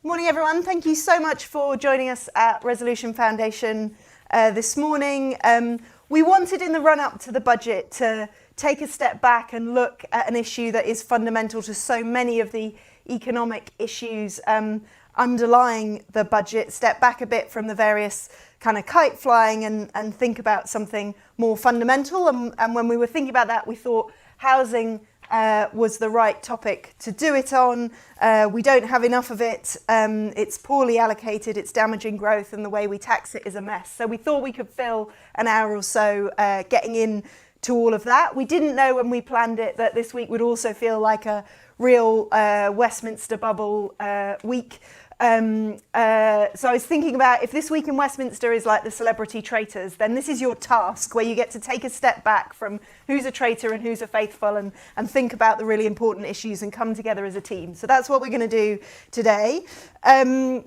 Morning, everyone. Thank you so much for joining us at Resolution Foundation this morning. We wanted in the run-up to the budget to take a step back and look at an issue that is fundamental to so many of the economic issues underlying the budget, step back a bit from the various kind of kite flying and think about something more fundamental. And when we were thinking about that, we thought housing was the right topic to do it on. We don't have enough of it. It's poorly allocated. It's damaging growth, and the way we tax it is a mess. So we thought we could fill an hour or so getting in to all of that. We didn't know when we planned it that this week would also feel like a real Westminster bubble week. So I was thinking about, if this week in Westminster is like the celebrity traitors, then this is your task, where you get to take a step back from who's a traitor and who's a faithful, and think about the really important issues and come together as a team. So that's what we're going to do today. We'll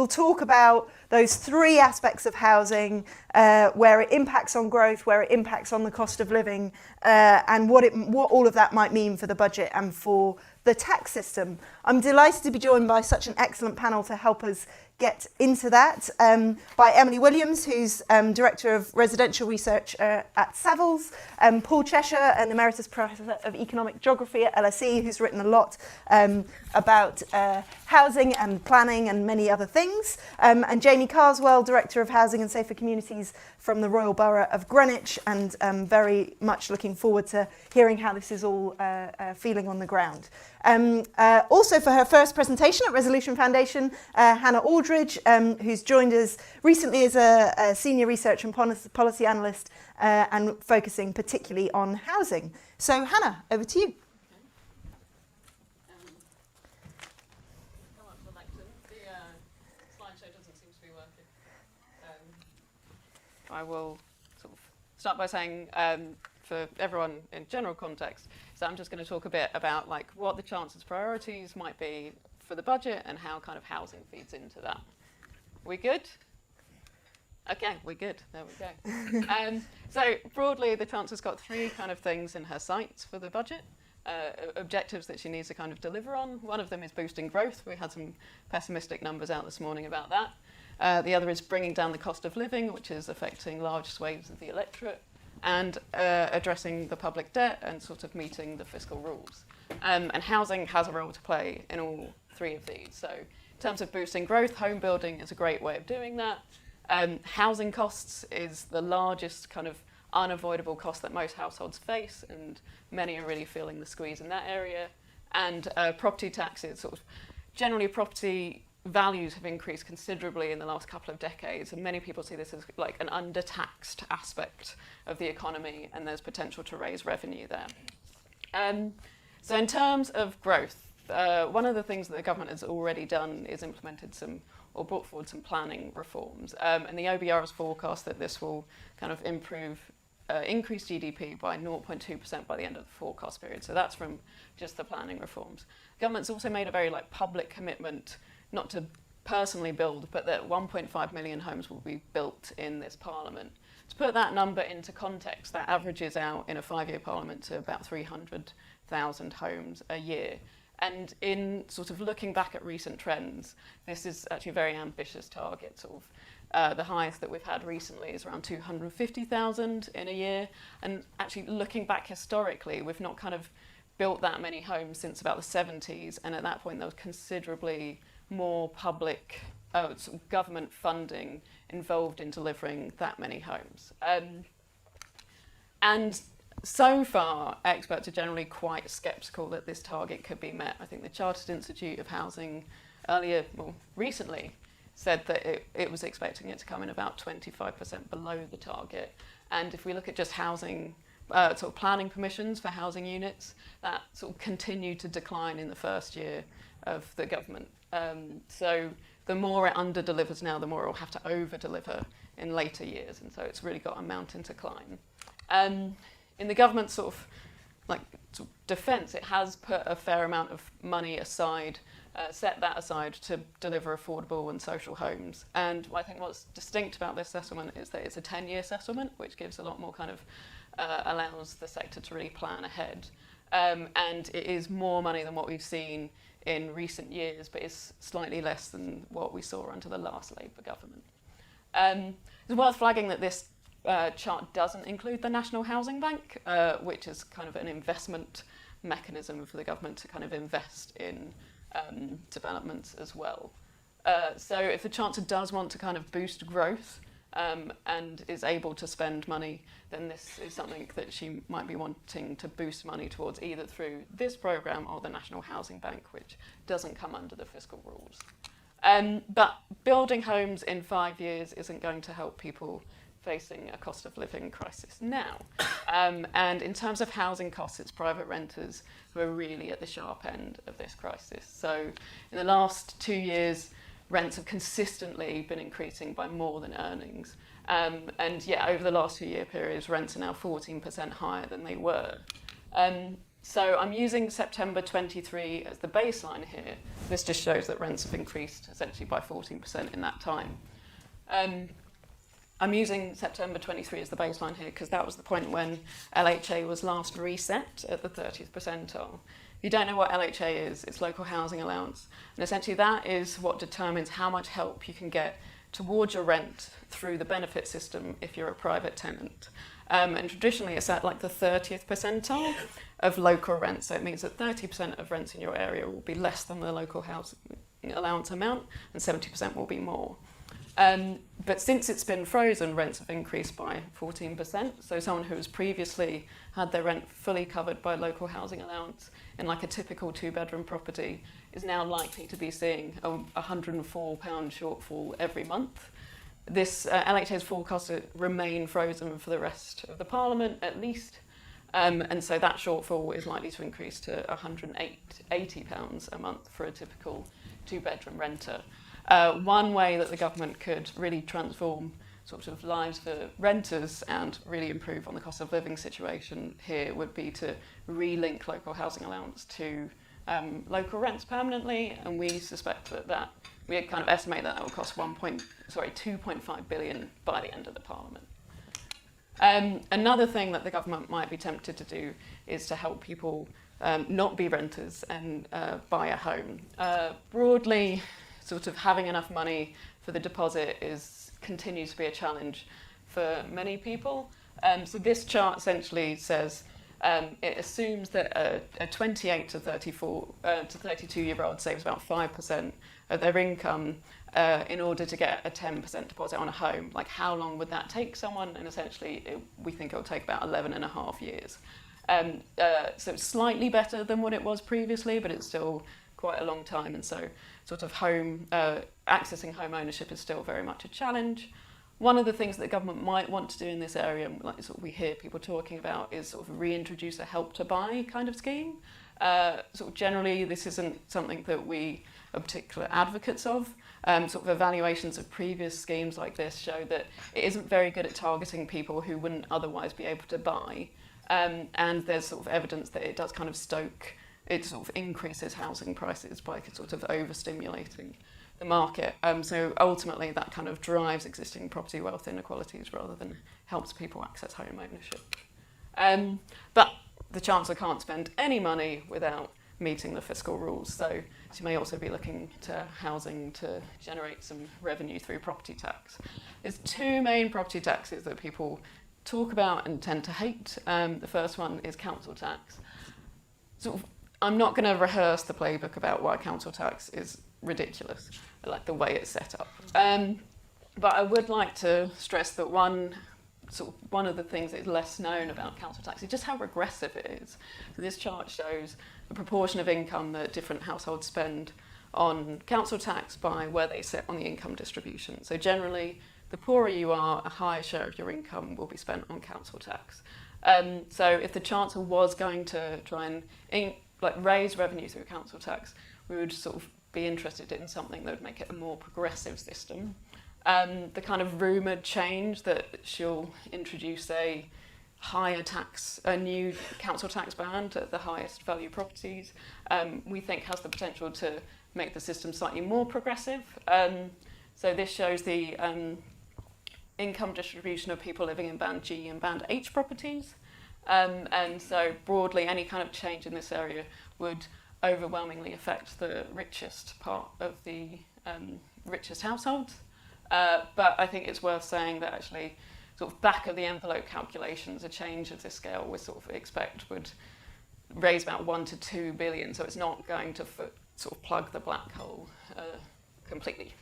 talk about those three aspects of housing, where it impacts on growth, where it impacts on the cost of living, and what all of that might mean for the budget and for the tax system. I'm delighted to be joined by such an excellent panel to help us get into that, by Emily Williams, who's Director of Residential Research at Savills, Paul Cheshire, an Emeritus Professor of Economic Geography at LSE, who's written a lot about housing and planning and many other things, and Jamie Carswell, Director of Housing and Safer Communities from the Royal Borough of Greenwich, and very much looking forward to hearing how this is all feeling on the ground. Also for her first presentation at Resolution Foundation, Hannah Aldridge, who's joined us recently as a senior research and policy analyst, and focusing particularly on housing. So Hannah, over to you. I will sort of start by saying, for everyone in general context, so I'm just going to talk a bit about like what the Chancellor's priorities might be for the budget and how kind of housing feeds into that. We good? Okay, we're good. There we go. So broadly, the Chancellor's got three kind of things in her sights for the budget. Objectives that she needs to kind of deliver on. One of them is boosting growth. We had some pessimistic numbers out this morning about that. The other is bringing down the cost of living, which is affecting large swathes of the electorate, and addressing the public debt and sort of meeting the fiscal rules. And housing has a role to play in all three of these. So in terms of boosting growth, home building is a great way of doing that. Housing costs is the largest kind of unavoidable cost that most households face, and many are really feeling the squeeze in that area. And property taxes, sort of generally property values have increased considerably in the last couple of decades, and many people see this as like an undertaxed aspect of the economy, and there's potential to raise revenue there. So in terms of growth, one of the things that the government has already done is implemented or brought forward some planning reforms, and the OBR has forecast that this will kind of increase GDP by 0.2% by the end of the forecast period. So that's from just the planning reforms. Government's also made a very like public commitment not to personally build, but that 1.5 million homes will be built in this parliament. To put that number into context, that averages out in a 5-year parliament to about 300,000 homes a year. And in sort of looking back at recent trends, this is actually a very ambitious target. Sort of, the highest that we've had recently is around 250,000 in a year. And actually looking back historically, we've not kind of built that many homes since about the 70s. And at that point, there was considerably more public sort of government funding involved in delivering that many homes. And so far, experts are generally quite sceptical that this target could be met. I think the Chartered Institute of Housing recently said that it was expecting it to come in about 25% below the target. And if we look at just housing, sort of planning permissions for housing units, that sort of continued to decline in the first year of the government. So the more it under-delivers now, the more it will have to over-deliver in later years. And so it's really got a mountain to climb. In the government sort of defence, it has put a fair amount of money aside, set that aside to deliver affordable and social homes. And I think what's distinct about this settlement is that it's a 10-year settlement, which gives a lot more kind of allows the sector to really plan ahead. And it is more money than what we've seen in recent years, but it's slightly less than what we saw under the last Labour government. It's worth flagging that this chart doesn't include the National Housing Bank, which is kind of an investment mechanism for the government to kind of invest in developments as well. So if the Chancellor does want to kind of boost growth and is able to spend money, then this is something that she might be wanting to boost money towards, either through this programme or the National Housing Bank, which doesn't come under the fiscal rules. But building homes in 5 years isn't going to help people facing a cost of living crisis now. And in terms of housing costs, it's private renters who are really at the sharp end of this crisis. So in the last 2 years, rents have consistently been increasing by more than earnings. And yeah, over the last 2 year periods, rents are now 14% higher than they were. So I'm using September 23 as the baseline here. This just shows that rents have increased essentially by 14% in that time. I'm using September 23 as the baseline here because that was the point when LHA was last reset at the 30th percentile. If you don't know what LHA is, it's local housing allowance. And essentially that is what determines how much help you can get towards your rent through the benefit system if you're a private tenant. And traditionally it's at like the 30th percentile of local rent. So it means that 30% of rents in your area will be less than the local housing allowance amount and 70% will be more. But since it's been frozen, rents have increased by 14%. So someone who has previously had their rent fully covered by local housing allowance in like a typical 2-bedroom property is now likely to be seeing a £104 shortfall every month. This LHA is forecast to remain frozen for the rest of the Parliament at least. And so that shortfall is likely to increase to £180 a month for a typical 2-bedroom renter. One way that the government could really transform sort of lives for renters and really improve on the cost of living situation here would be to relink local housing allowance to local rents permanently, and we suspect that we kind of estimate that will cost 2.5 billion by the end of the Parliament. Another thing that the government might be tempted to do is to help people not be renters and buy a home. Broadly, sort of having enough money for the deposit continues to be a challenge for many people. So this chart essentially says it assumes that a 28 to 32-year-old saves about 5% of their income in order to get a 10% deposit on a home. Like, how long would that take someone? And essentially, we think it will take about 11 and a half years. So it's slightly better than what it was previously, but it's still quite a long time, and so sort of accessing home ownership is still very much a challenge. One of the things that the government might want to do in this area, like sort of we hear people talking about, is sort of reintroduce a help to buy kind of scheme. Sort of generally, this isn't something that we are particular advocates of. Sort of evaluations of previous schemes like this show that it isn't very good at targeting people who wouldn't otherwise be able to buy. And there's sort of evidence that it does kind of it sort of increases housing prices by sort of overstimulating the market. So ultimately that kind of drives existing property wealth inequalities rather than helps people access home ownership. But the Chancellor can't spend any money without meeting the fiscal rules. So she may also be looking to housing to generate some revenue through property tax. There's two main property taxes that people talk about and tend to hate. The first one is council tax. Sort of, I'm not going to rehearse the playbook about why council tax is ridiculous, like the way it's set up. But I would like to stress that one of the things that is less known about council tax is just how regressive it is. So this chart shows the proportion of income that different households spend on council tax by where they sit on the income distribution. So generally, the poorer you are, a higher share of your income will be spent on council tax. So if the Chancellor was going to try and raise revenue through council tax, we would sort of be interested in something that would make it a more progressive system. The kind of rumoured change that she'll introduce a new council tax band at the highest value properties, we think has the potential to make the system slightly more progressive. So this shows the income distribution of people living in Band G and Band H properties. And so broadly, any kind of change in this area would overwhelmingly affect the richest part of the richest households. But I think it's worth saying that actually sort of back of the envelope calculations, a change of this scale we sort of expect would raise about 1 to 2 billion. So it's not going to sort of plug the black hole completely.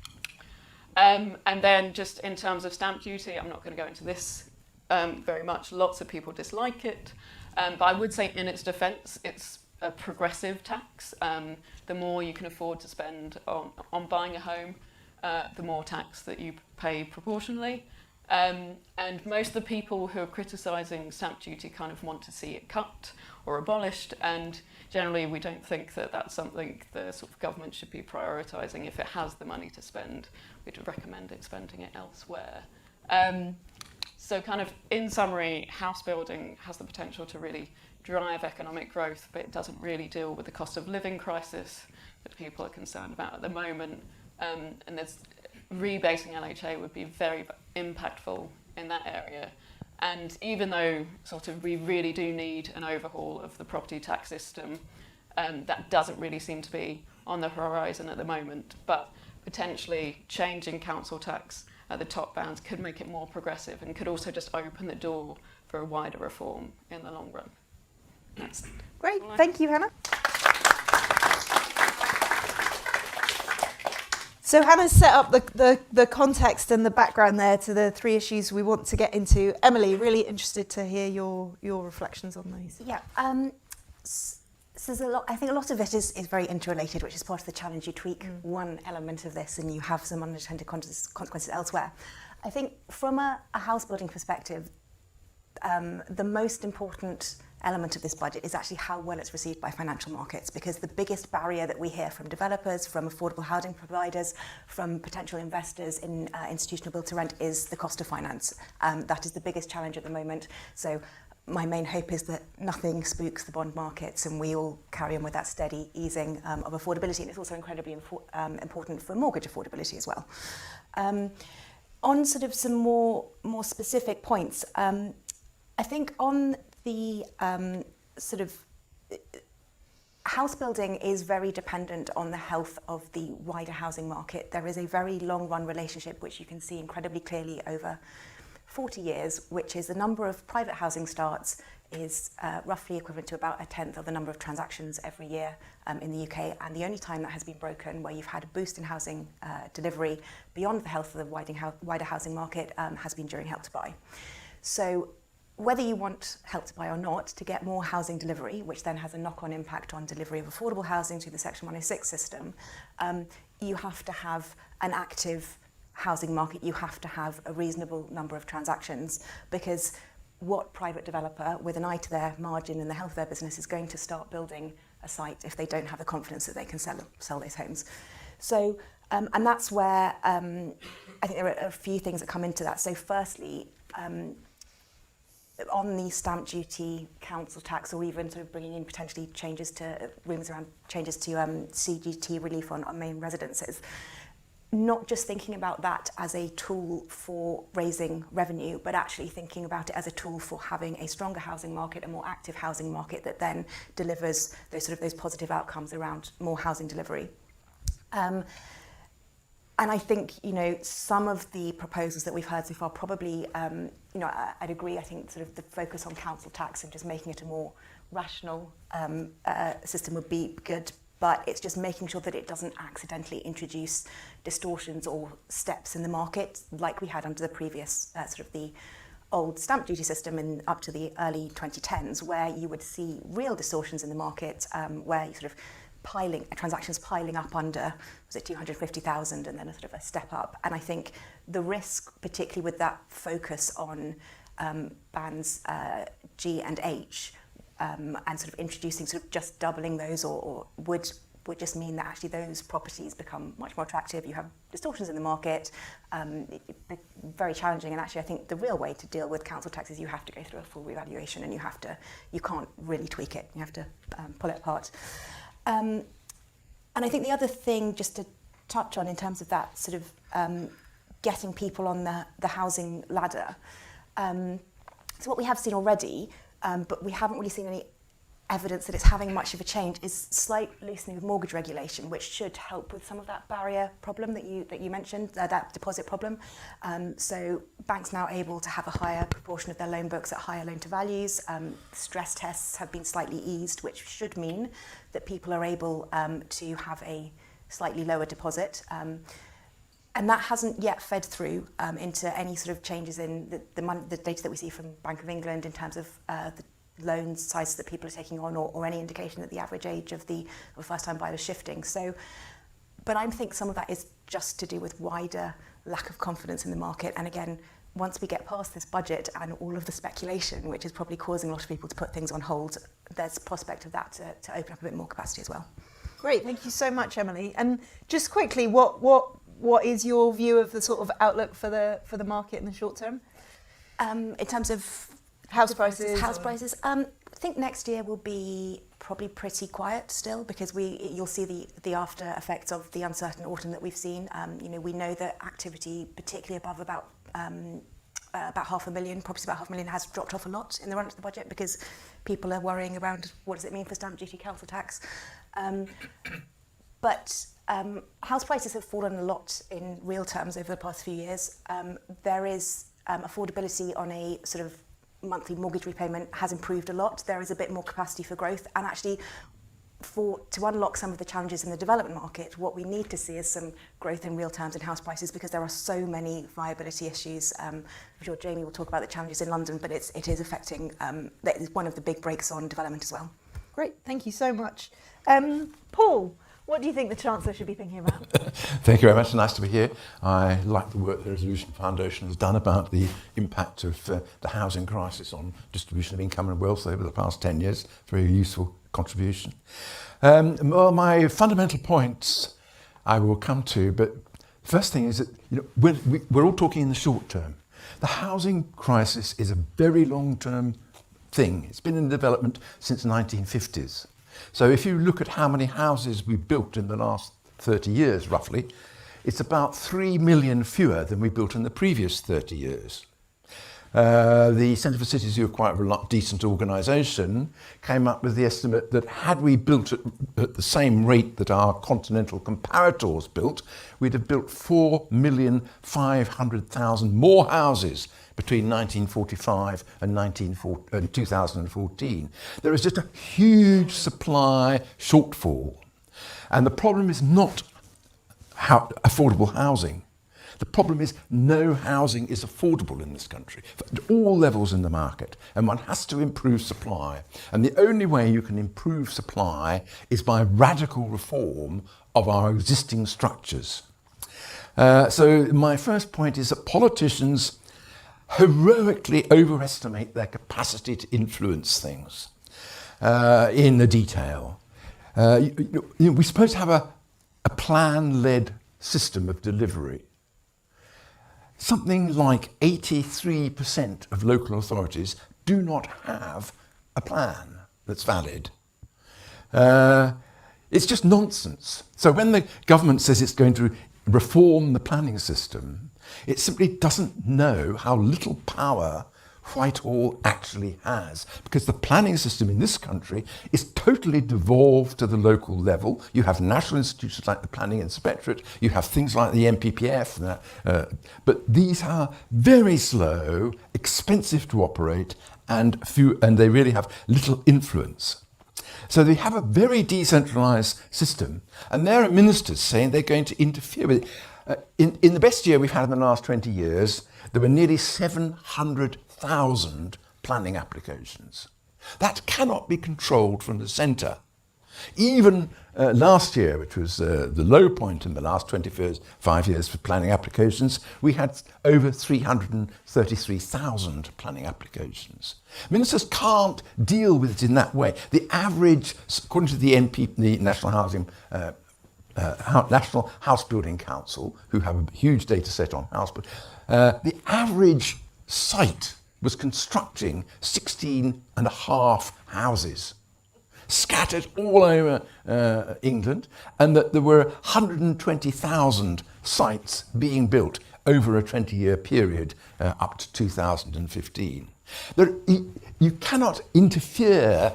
And then just in terms of stamp duty, I'm not going to go into this very much. Lots of people dislike it. But I would say in its defence, it's a progressive tax. The more you can afford to spend on buying a home, the more tax that you pay proportionally. And most of the people who are criticising stamp duty kind of want to see it cut or abolished, and generally we don't think that that's something the sort of government should be prioritising. If it has the money to spend, we'd recommend it spending it elsewhere. So kind of in summary, house building has the potential to really drive economic growth, but it doesn't really deal with the cost of living crisis that people are concerned about at the moment. And there's rebasing LHA would be very impactful in that area. And even though sort of we really do need an overhaul of the property tax system, that doesn't really seem to be on the horizon at the moment, but potentially changing council tax at the top bands could make it more progressive and could also just open the door for a wider reform in the long run. That's Great, thank you, Hannah. So Hannah's set up the context and the background there to the three issues we want to get into. Emily, really interested to hear your reflections on those. Yeah, so there's a lot. I think a lot of it is very interrelated, which is part of the challenge. You tweak one element of this and you have some unintended consequences elsewhere. I think from a house building perspective, the most important element of this budget is actually how well it's received by financial markets, because the biggest barrier that we hear from developers, from affordable housing providers, from potential investors in institutional build to rent is the cost of finance. That is the biggest challenge at the moment. So my main hope is that nothing spooks the bond markets and we all carry on with that steady easing of affordability. And it's also incredibly important for mortgage affordability as well. On sort of some more specific points, I think on the sort of house building is very dependent on the health of the wider housing market. There is a very long run relationship which you can see incredibly clearly over 40 years, which is the number of private housing starts is roughly equivalent to about 1/10 of the number of transactions every year in the UK. And the only time that has been broken where you've had a boost in housing delivery beyond the health of the wider housing market has been during Help to Buy. So whether you want Help to Buy or not, to get more housing delivery, which then has a knock-on impact on delivery of affordable housing through the Section 106 system, you have to have an active housing market. You have to have a reasonable number of transactions, because what private developer with an eye to their margin and the health of their business is going to start building a site if they don't have the confidence that they can sell those homes? So, and that's where I think there are a few things that come into that. So firstly, on the stamp duty, council tax, or even sort of bringing in potentially changes to changes to CGT relief on main residences, not just thinking about that as a tool for raising revenue, but actually thinking about it as a tool for having a stronger housing market, a more active housing market that then delivers those positive outcomes around more housing delivery. And I think, some of the proposals that we've heard so far probably, I'd agree. I think sort of the focus on council tax and just making it a more rational system would be good. But it's just making sure that it doesn't accidentally introduce distortions or steps in the market like we had under the previous sort of the old stamp duty system up to the early 2010s, where you would see real distortions in the market, where you sort of transactions piling up under, was it 250,000 and then a sort of a step up. And I think the risk, particularly with that focus on bands G and H, and sort of introducing sort of just doubling those or would just mean that actually those properties become much more attractive. You have distortions in the market, very challenging. And actually I think the real way to deal with council tax is you have to go through a full revaluation, and you can't really tweak it. You have to pull it apart. And I think the other thing just to touch on in terms of that sort of getting people on the housing ladder. So what we have seen already, but we haven't really seen any evidence that it's having much of a change, is slight loosening of mortgage regulation, which should help with some of that barrier problem that you mentioned, that deposit problem. So banks now able to have a higher proportion of their loan books at higher loan to values. Stress tests have been slightly eased, which should mean that people are able to have a slightly lower deposit. And that hasn't yet fed through into any sort of changes in the data that we see from Bank of England in terms of the loan sizes that people are taking on, or any indication that the average age of the first-time buyer is shifting. So, but I think some of that is just to do with wider lack of confidence in the market. And again, once we get past this budget and all of the speculation, which is probably causing a lot of people to put things on hold, there's a prospect of that to open up a bit more capacity as well. Great, thank you so much, Emily. And just quickly, what is your view of the sort of outlook for the market in the short term? In terms of house prices? I think next year will be probably pretty quiet still, because you'll see the after effects of the uncertain autumn that we've seen. We know that activity, particularly above about 500,000, properties about 500,000, has dropped off a lot in the run up to the budget, because people are worrying around what does it mean for stamp duty, council tax. But house prices have fallen a lot in real terms over the past few years. There is affordability on a sort of monthly mortgage repayment has improved a lot. There is a bit more capacity for growth, and actually to unlock some of the challenges in the development market, what we need to see is some growth in real terms in house prices, because there are so many viability issues. I'm sure Jamie will talk about the challenges in London, but it is affecting, that is one of the big breaks on development as well. Great, thank you so much. Paul, what do you think the Chancellor should be thinking about? Thank you very much. Nice to be here. I like the work the Resolution Foundation has done about the impact of the housing crisis on distribution of income and wealth over the past 10 years. Very useful contribution. Well, my fundamental points I will come to, but first thing is that we're all talking in the short term. The housing crisis is a very long-term thing. It's been in development since the 1950s. So if you look at how many houses we've built in the last 30 years, roughly, it's about 3 million fewer than we built in the previous 30 years. The Centre for Cities, who are quite a decent organisation, came up with the estimate that had we built at the same rate that our continental comparators built, we'd have built 4,500,000 more houses between 1945 and 2014. There is just a huge supply shortfall. And the problem is not affordable housing. The problem is no housing is affordable in this country at all levels in the market, and one has to improve supply. And the only way you can improve supply is by radical reform of our existing structures. So my first point is that politicians heroically overestimate their capacity to influence things in the detail. We're supposed to have a plan-led system of delivery. Something like 83% of local authorities do not have a plan that's valid. It's just nonsense. So when the government says it's going to reform the planning system, it simply doesn't know how little power Whitehall actually has, because the planning system in this country is totally devolved to the local level. You have national institutions like the Planning Inspectorate, you have things like the MPPF, but these are very slow, expensive to operate, and they really have little influence. So they have a very decentralised system, and there are ministers saying they're going to interfere with it. In the best year we've had in the last 20 years, there were nearly 700,000 planning applications. That cannot be controlled from the centre. Even last year, which was the low point in the last 25 years for planning applications, we had over 333,000 planning applications. Ministers can't deal with it in that way. The average, according to the the National House Building Council, who have a huge data set on house building, the average site was constructing 16.5 houses, scattered all over England, and that there were 120,000 sites being built over a 20-year period up to 2015. You cannot interfere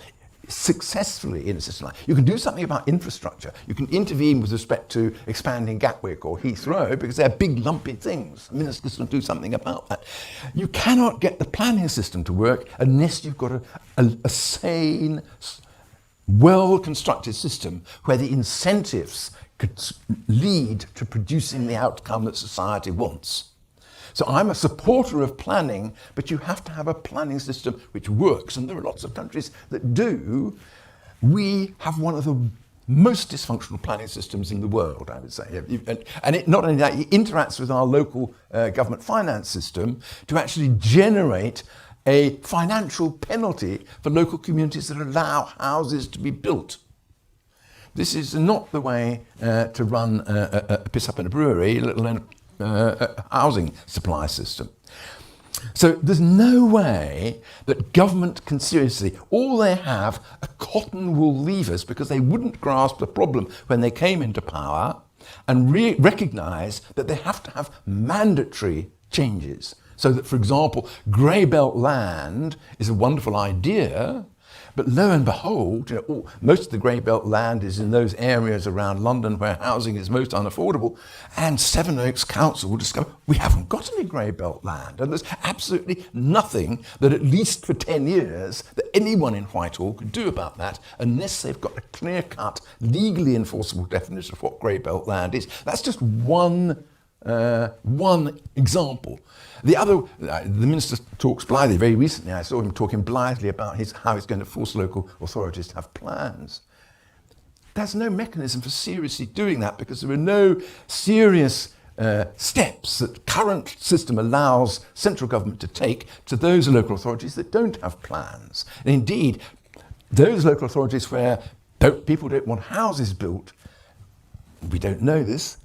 successfully in a system like that. You can do something about infrastructure. You can intervene with respect to expanding Gatwick or Heathrow because they're big lumpy things. Ministers can do something about that. You cannot get the planning system to work unless you've got a sane, well-constructed system where the incentives could lead to producing the outcome that society wants. So I'm a supporter of planning, but you have to have a planning system which works, and there are lots of countries that do. We have one of the most dysfunctional planning systems in the world, I would say. And it, not only that, it interacts with our local government finance system to actually generate a financial penalty for local communities that allow houses to be built. This is not the way to run a piss up in a brewery, let alone a housing supply system. So there's no way that government can seriously, all they have are cotton wool levers because they wouldn't grasp the problem when they came into power and recognise that they have to have mandatory changes. So that, for example, grey belt land is a wonderful idea, but lo and behold, most of the grey belt land is in those areas around London where housing is most unaffordable, and Sevenoaks Council will discover we haven't got any grey belt land, and there's absolutely nothing that, at least for 10 years, that anyone in Whitehall could do about that unless they've got a clear-cut, legally enforceable definition of what grey belt land is. That's just one example. The other, the Minister talks blithely. Very recently I saw him talking blithely about how he's going to force local authorities to have plans. There's no mechanism for seriously doing that because there are no serious steps that the current system allows central government to take to those local authorities that don't have plans. And indeed, those local authorities where people don't want houses built, we don't know this,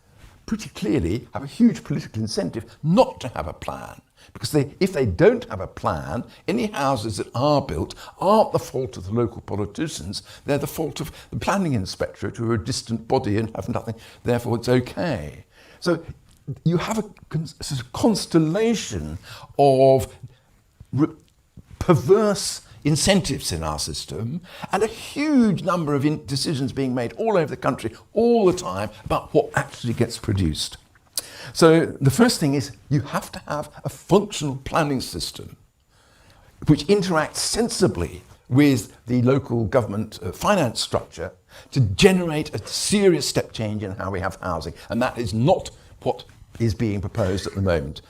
pretty clearly have a huge political incentive not to have a plan. Because if they don't have a plan, any houses that are built aren't the fault of the local politicians, they're the fault of the planning inspectorate, who are a distant body and have nothing, therefore it's okay. So you have a sort of constellation of perverse incentives in our system and a huge number of decisions being made all over the country all the time about what actually gets produced. So the first thing is you have to have a functional planning system which interacts sensibly with the local government finance structure to generate a serious step change in how we have housing, and that is not what is being proposed at the moment.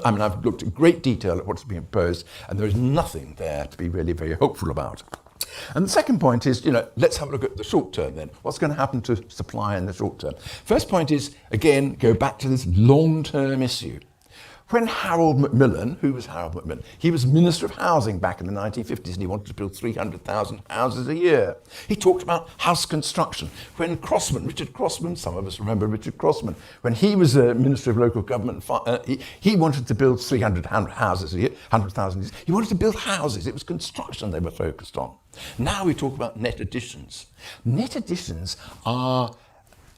I've looked at great detail at what's being proposed, and there is nothing there to be really very hopeful about. And the second point is, let's have a look at the short term then. What's going to happen to supply in the short term? First point is, again, go back to this long-term issue. When Harold Macmillan, who was Harold Macmillan? He was Minister of Housing back in the 1950s and he wanted to build 300,000 houses a year. He talked about house construction. When Richard Crossman, some of us remember Richard Crossman, when he was Minister of Local Government, he wanted to build 300 houses a year, 100,000 a year. He wanted to build houses. It was construction they were focused on. Now we talk about net additions. Net additions are,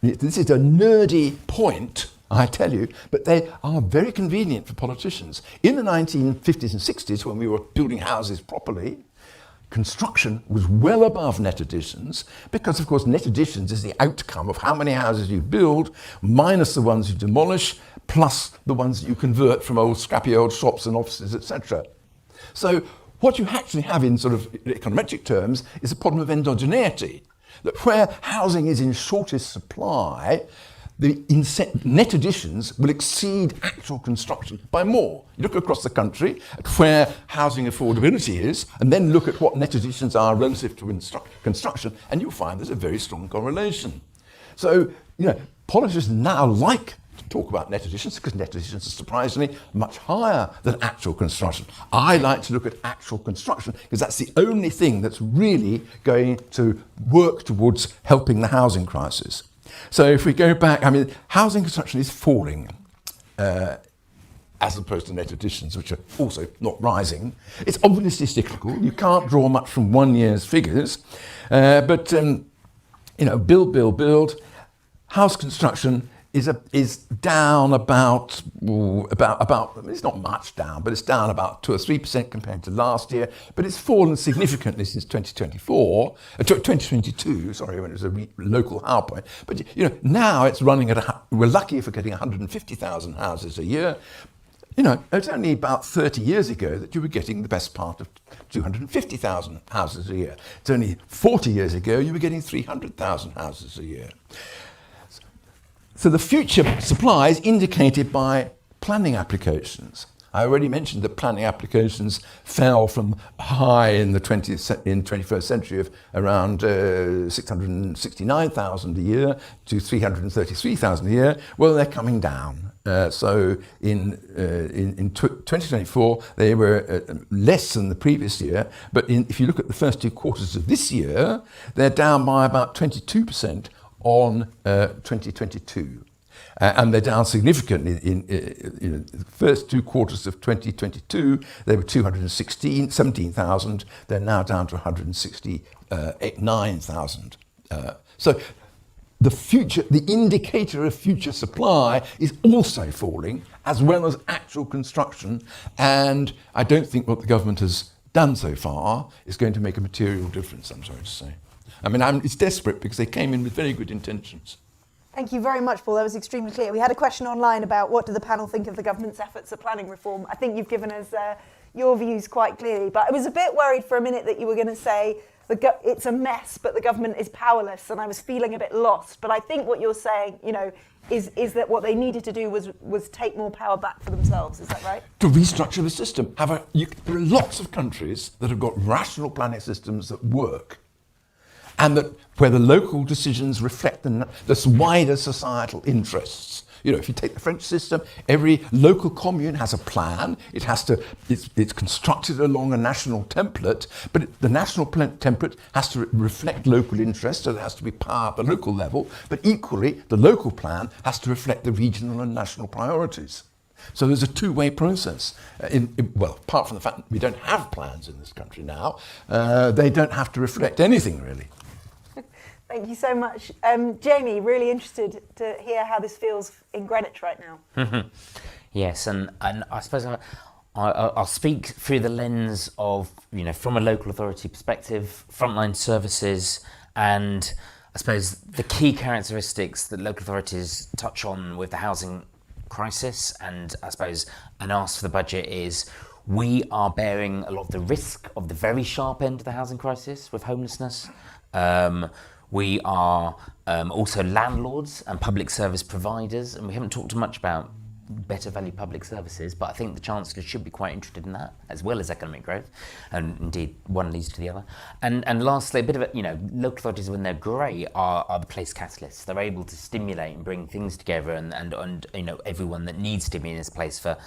this is a nerdy point, I tell you, but they are very convenient for politicians. In the 1950s and 60s, when we were building houses properly, construction was well above net additions because, of course, net additions is the outcome of how many houses you build minus the ones you demolish plus the ones that you convert from scrappy old shops and offices, etc. So what you actually have in sort of econometric terms is a problem of endogeneity, that where housing is in shortest supply, the net additions will exceed actual construction by more. You look across the country at where housing affordability is, and then look at what net additions are relative to construction, and you'll find there's a very strong correlation. So, politicians now like to talk about net additions because net additions are surprisingly much higher than actual construction. I like to look at actual construction because that's the only thing that's really going to work towards helping the housing crisis. So if we go back, housing construction is falling as opposed to net additions, which are also not rising. It's obviously cyclical. You can't draw much from 1 year's figures. But build. House construction is down about it's not much down, but it's down about 2 or 3% compared to last year. But it's fallen significantly since 2022. Sorry, when it was a local high point. But now it's running at we're lucky if we're getting 150,000 houses a year. It's only about 30 years ago that you were getting the best part of 250,000 houses a year. It's only 40 years ago you were getting 300,000 houses a year. So the future supply is indicated by planning applications. I already mentioned that planning applications fell from high in the 21st century of around 669,000 a year to 333,000 a year. Well, they're coming down. So in 2024, they were less than the previous year. But if you look at the first 2 quarters of this year, they're down by about 22% on 2022. And they're down significantly in the first 2 quarters of 2022. They were 17,000. They're now down to 169,000. So the indicator of future supply is also falling, as well as actual construction. And I don't think what the government has done so far is going to make a material difference, I'm sorry to say. I mean, it's desperate because they came in with very good intentions. Thank you very much, Paul. That was extremely clear. We had a question online about what do the panel think of the government's efforts at planning reform. I think you've given us your views quite clearly, but I was a bit worried for a minute that you were going to say it's a mess, but the government is powerless, and I was feeling a bit lost. But I think what you're saying, is that what they needed to do was take more power back for themselves. Is that right? To restructure the system. There are lots of countries that have got rational planning systems that work, and where the local decisions reflect the wider societal interests. If you take the French system, every local commune has a plan. It's constructed along a national template, but the national template has to reflect local interests, so there has to be power at the local level, but equally, the local plan has to reflect the regional and national priorities. So there's a two-way process. Apart from the fact that we don't have plans in this country now, they don't have to reflect anything, really. Thank you so much. Jamie, really interested to hear how this feels in Greenwich right now. Yes, and I suppose I'll speak through the lens of, from a local authority perspective, frontline services, and I suppose the key characteristics that local authorities touch on with the housing crisis, and I suppose an ask for the budget is we are bearing a lot of the risk of the very sharp end of the housing crisis with homelessness. We are also landlords and public service providers, and we haven't talked much about better value public services, but I think the Chancellor should be quite interested in that, as well as economic growth, and indeed one leads to the other. And lastly, a bit of local authorities, when they're great, are the place catalysts. They're able to stimulate and bring things together, and everyone that needs to be in this place for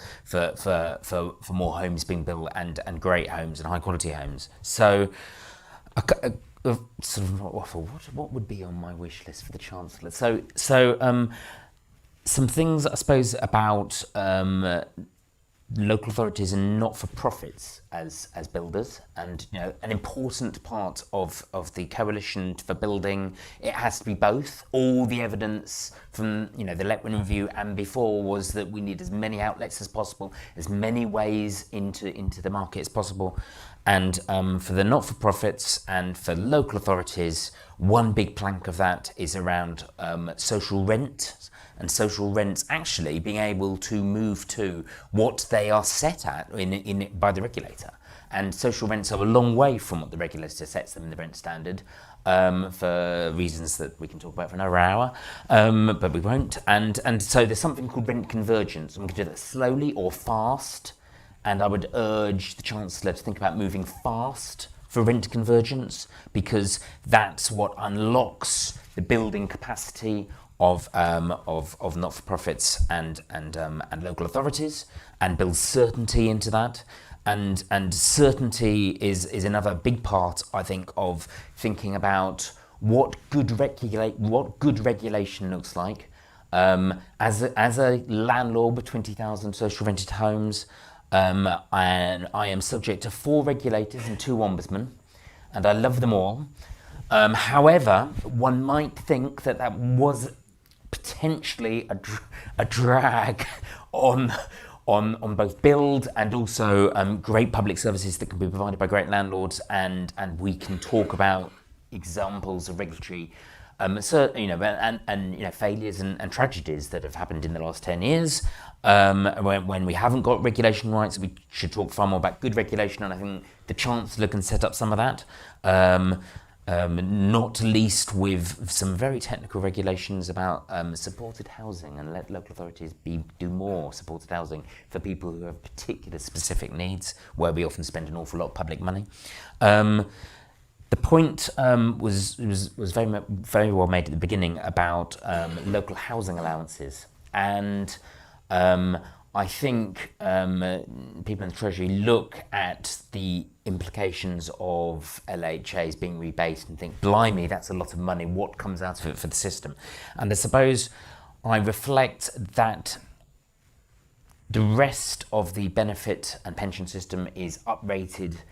more homes being built and great homes and high quality homes. So. What would be on my wish list for the Chancellor? So some things I suppose about local authorities and not-for-profits as builders, and an important part of the coalition for building, it has to be both. All the evidence from the Letwin Review and before was that we need as many outlets as possible, as many ways into the market as possible. And for the not-for-profits and for local authorities, one big plank of that is around social rent, and social rents actually being able to move to what they are set at by the regulator. And social rents are a long way from what the regulator sets them in the rent standard, for reasons that we can talk about for another hour, but we won't. And so there's something called rent convergence, and we can do that slowly or fast. And I would urge the Chancellor to think about moving fast for rent convergence, because that's what unlocks the building capacity of not-for-profits and local authorities, and builds certainty into that. And certainty is another big part, I think, of thinking about what good regulation looks like. As a landlord with 20,000 social rented homes, and I am subject to 4 regulators and 2 ombudsmen, and I love them all. However, one might think that was potentially a drag on both build and also great public services that can be provided by great landlords, and we can talk about examples of regulatory failures and tragedies that have happened in the last 10 years. When we haven't got regulation rights, we should talk far more about good regulation, and I think the Chancellor can set up some of that. Not least with some very technical regulations about supported housing, and let local authorities do more supported housing for people who have particular specific needs, where we often spend an awful lot of public money. The point was very well made at the beginning about local housing allowances, and I think people in the Treasury look at the implications of LHAs being rebased and think, blimey, that's a lot of money, what comes out of it for the system? And I suppose I reflect that the rest of the benefit and pension system is uprated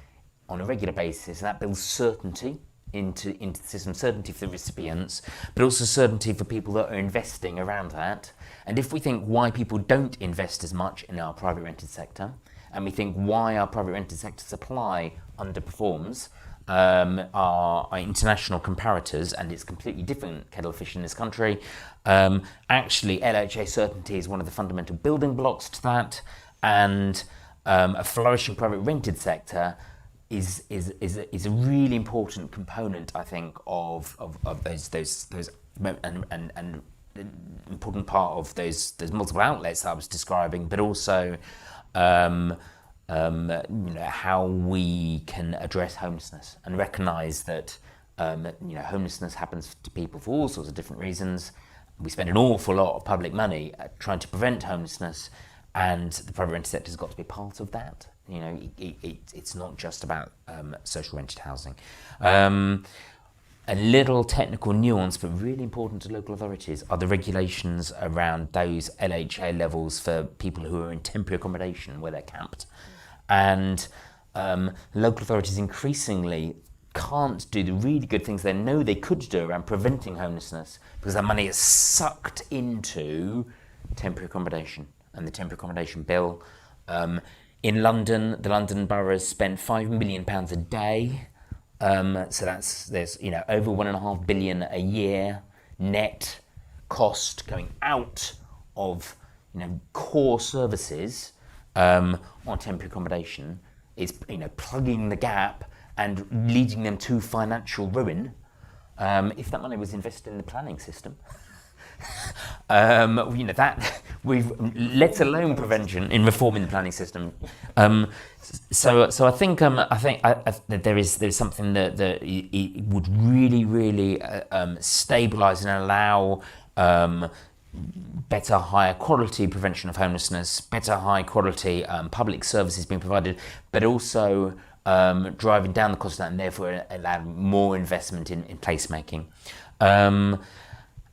on a regular basis, and that builds certainty into the system, certainty for the recipients, but also certainty for people that are investing around that. And if we think why people don't invest as much in our private rented sector, and we think why our private rented sector supply underperforms our international comparators, and it's completely different kettle of fish in this country, actually LHA certainty is one of the fundamental building blocks to that, and a flourishing private rented sector is a really important component, I think, of those and important part of those multiple outlets that I was describing, but also how we can address homelessness and recognise that homelessness happens to people for all sorts of different reasons. We spend an awful lot of public money trying to prevent homelessness, and the private rented sector has got to be part of that. It's not just about social rented housing. A little technical nuance, but really important to local authorities, are the regulations around those LHA levels for people who are in temporary accommodation where they're capped. And local authorities increasingly can't do the really good things they know they could do around preventing homelessness because that money is sucked into temporary accommodation and the temporary accommodation bill. In London, the London boroughs spent £5 million a day. So there's over £1.5 billion a year net cost going out of core services on temporary accommodation. Is plugging the gap and leading them to financial ruin. If that money was invested in the planning system, that we've let alone prevention in reforming the planning system. So I think that there's something that it would really stabilise and allow better, higher quality prevention of homelessness, better, high quality public services being provided, but also driving down the cost of that and therefore allowing more investment in placemaking.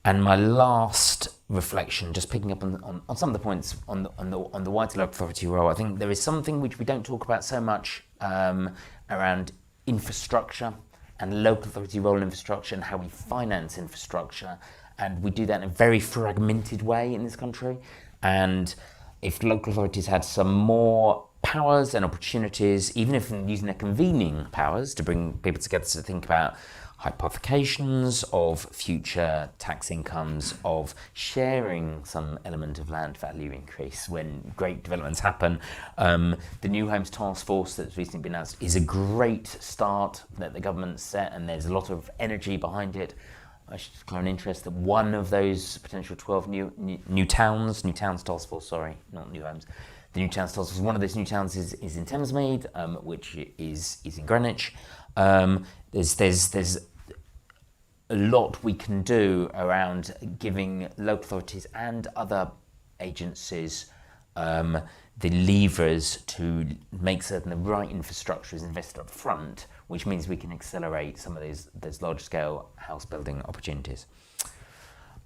And my last reflection, just picking up on some of the points on the wider local authority role, I think there is something which we don't talk about so much around infrastructure and local authority role in infrastructure and how we finance infrastructure. And we do that in a very fragmented way in this country. And if local authorities had some more powers and opportunities, even if using their convening powers to bring people together to think about hypothecations of future tax incomes, of sharing some element of land value increase when great developments happen. The New Homes Task Force that's recently been announced is a great start that the government set, and there's a lot of energy behind it. I should declare an interest that one of those potential 12 new towns task force, sorry, not new homes. The new towns task force, one of those new towns is in Thamesmead, which is in Greenwich. There's a lot we can do around giving local authorities and other agencies the levers to make certain the right infrastructure is invested up front, which means we can accelerate some of those large-scale house building opportunities.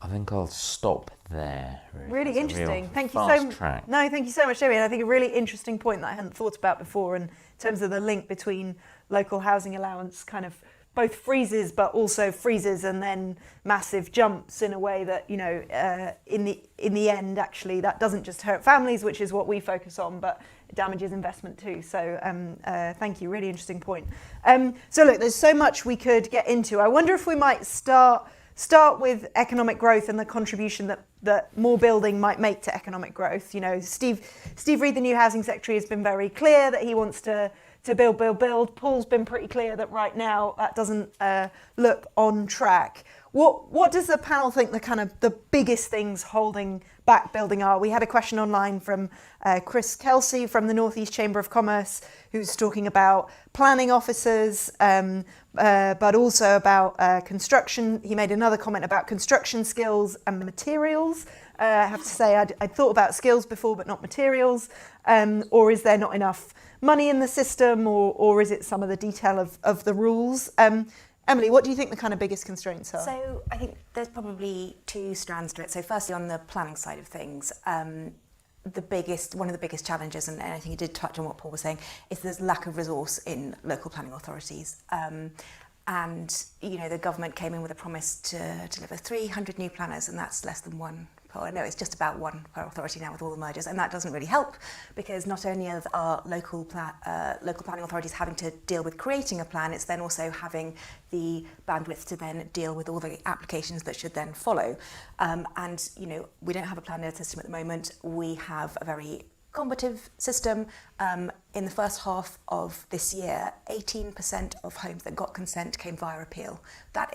I think I'll stop there. Really interesting. Thank you thank you so much, Jamie. And I think a really interesting point that I hadn't thought about before in terms of the link between local housing allowance kind of both freezes, but also freezes and then massive jumps in a way that, you know, in the end, actually, that doesn't just hurt families, which is what we focus on, but it damages investment too. So thank you, really interesting point. So look, there's so much we could get into. I wonder if we might start with economic growth and the contribution that more building might make to economic growth. You know, Steve Reed, the new housing secretary, has been very clear that he wants to build. Paul's been pretty clear that right now that doesn't look on track. What does the panel think the biggest things holding back building are? We had a question online from Chris Kelsey from the North East Chamber of Commerce, who's talking about planning officers, but also about construction. He made another comment about construction skills and materials. I have to say I'd thought about skills before, but not materials. Or is there not enough money in the system, or is it some of the detail of the rules? Emily, what do you think the kind of biggest constraints are? So I think there's probably two strands to it. So firstly, on the planning side of things, one of the biggest challenges, and I think you did touch on what Paul was saying, is there's lack of resource in local planning authorities. And, you know, the government came in with a promise to deliver 300 new planners, and that's less than one. No, it's just about one per authority now with all the mergers, and that doesn't really help, because not only are local planning authorities having to deal with creating a plan, it's then also having the bandwidth to then deal with all the applications that should then follow. And, you know, we don't have a plan system at the moment. We have a very combative system. In the first half of this year, 18% of homes that got consent came via appeal. That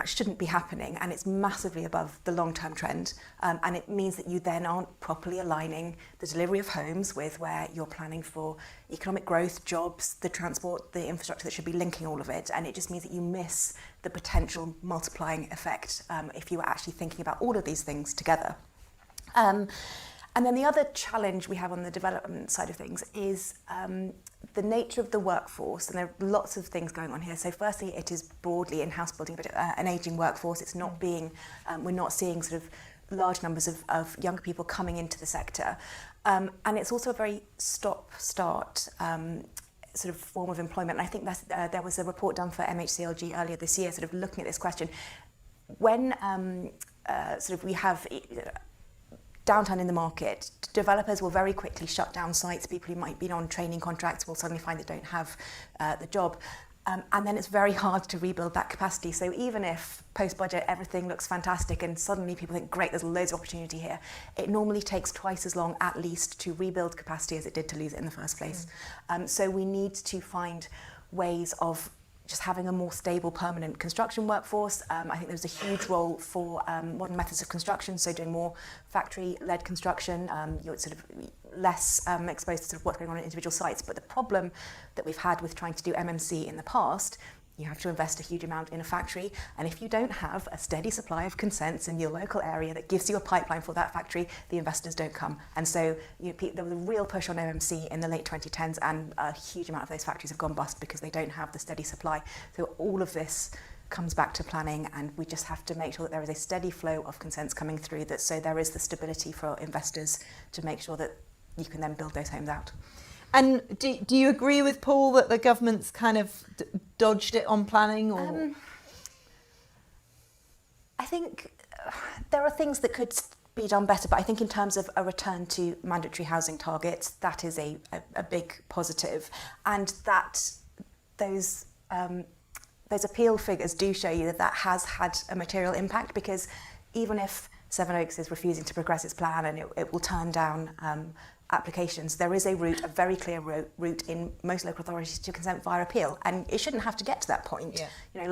shouldn't be happening, and it's massively above the long-term trend, and it means that you then aren't properly aligning the delivery of homes with where you're planning for economic growth, jobs, the transport, the infrastructure that should be linking all of it, and it just means that you miss the potential multiplying effect if you were actually thinking about all of these things together. And then the other challenge we have on the development side of things is the nature of the workforce, and there are lots of things going on here. So firstly, it is broadly in house building, but an ageing workforce. It's not being, we're not seeing sort of large numbers of younger people coming into the sector. And it's also a very stop-start sort of form of employment. And I think there was a report done for MHCLG earlier this year, sort of looking at this question. When sort of we have downturn in the market, developers will very quickly shut down sites. People who might be on training contracts will suddenly find they don't have the job. And then it's very hard to rebuild that capacity. So even if post-budget everything looks fantastic and suddenly people think, great, there's loads of opportunity here, it normally takes twice as long at least to rebuild capacity as it did to lose it in the first place. So we need to find ways of just having a more stable, permanent construction workforce. I think there's a huge role for modern methods of construction, so doing more factory-led construction. You're sort of less exposed to sort of what's going on at individual sites. But the problem that we've had with trying to do MMC in the past, you have to invest a huge amount in a factory, and if you don't have a steady supply of consents in your local area that gives you a pipeline for that factory, the investors don't come. And so there was a real push on MMC in the late 2010s, and a huge amount of those factories have gone bust because they don't have the steady supply. So all of this comes back to planning, and we just have to make sure that there is a steady flow of consents coming through, that so there is the stability for investors to make sure that you can then build those homes out. And do you agree with Paul that the government's kind of dodged it on planning? Or I think there are things that could be done better, but I think in terms of a return to mandatory housing targets, that is a big positive, and that those appeal figures do show you that has had a material impact, because even if Sevenoaks is refusing to progress its plan and it will turn down applications, there is a very clear route in most local authorities to consent via appeal, and it shouldn't have to get to that point. Yeah. You know,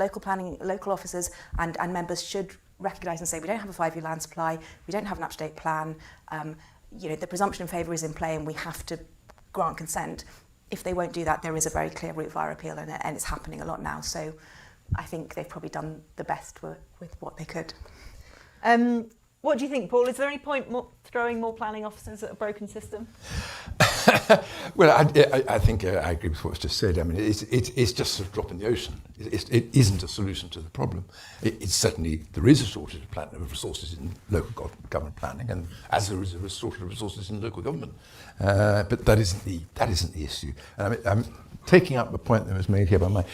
local officers and members should recognise and say, we don't have a 5-year land supply, we don't have an up-to-date plan, you know, the presumption in favour is in play and we have to grant consent. If they won't do that, there is a very clear route via appeal, and it's happening a lot now. So I think they've probably done the best with what they could. What do you think, Paul? Is there any point throwing more planning officers at a broken system? Well, I think I agree with what's just said. I mean, it's just a drop in the ocean. It isn't a solution to the problem. It's certainly, there is a shortage of resources in local government planning, and as there is a shortage of resources in local government. But that isn't the issue. And I'm taking up the point that was made here by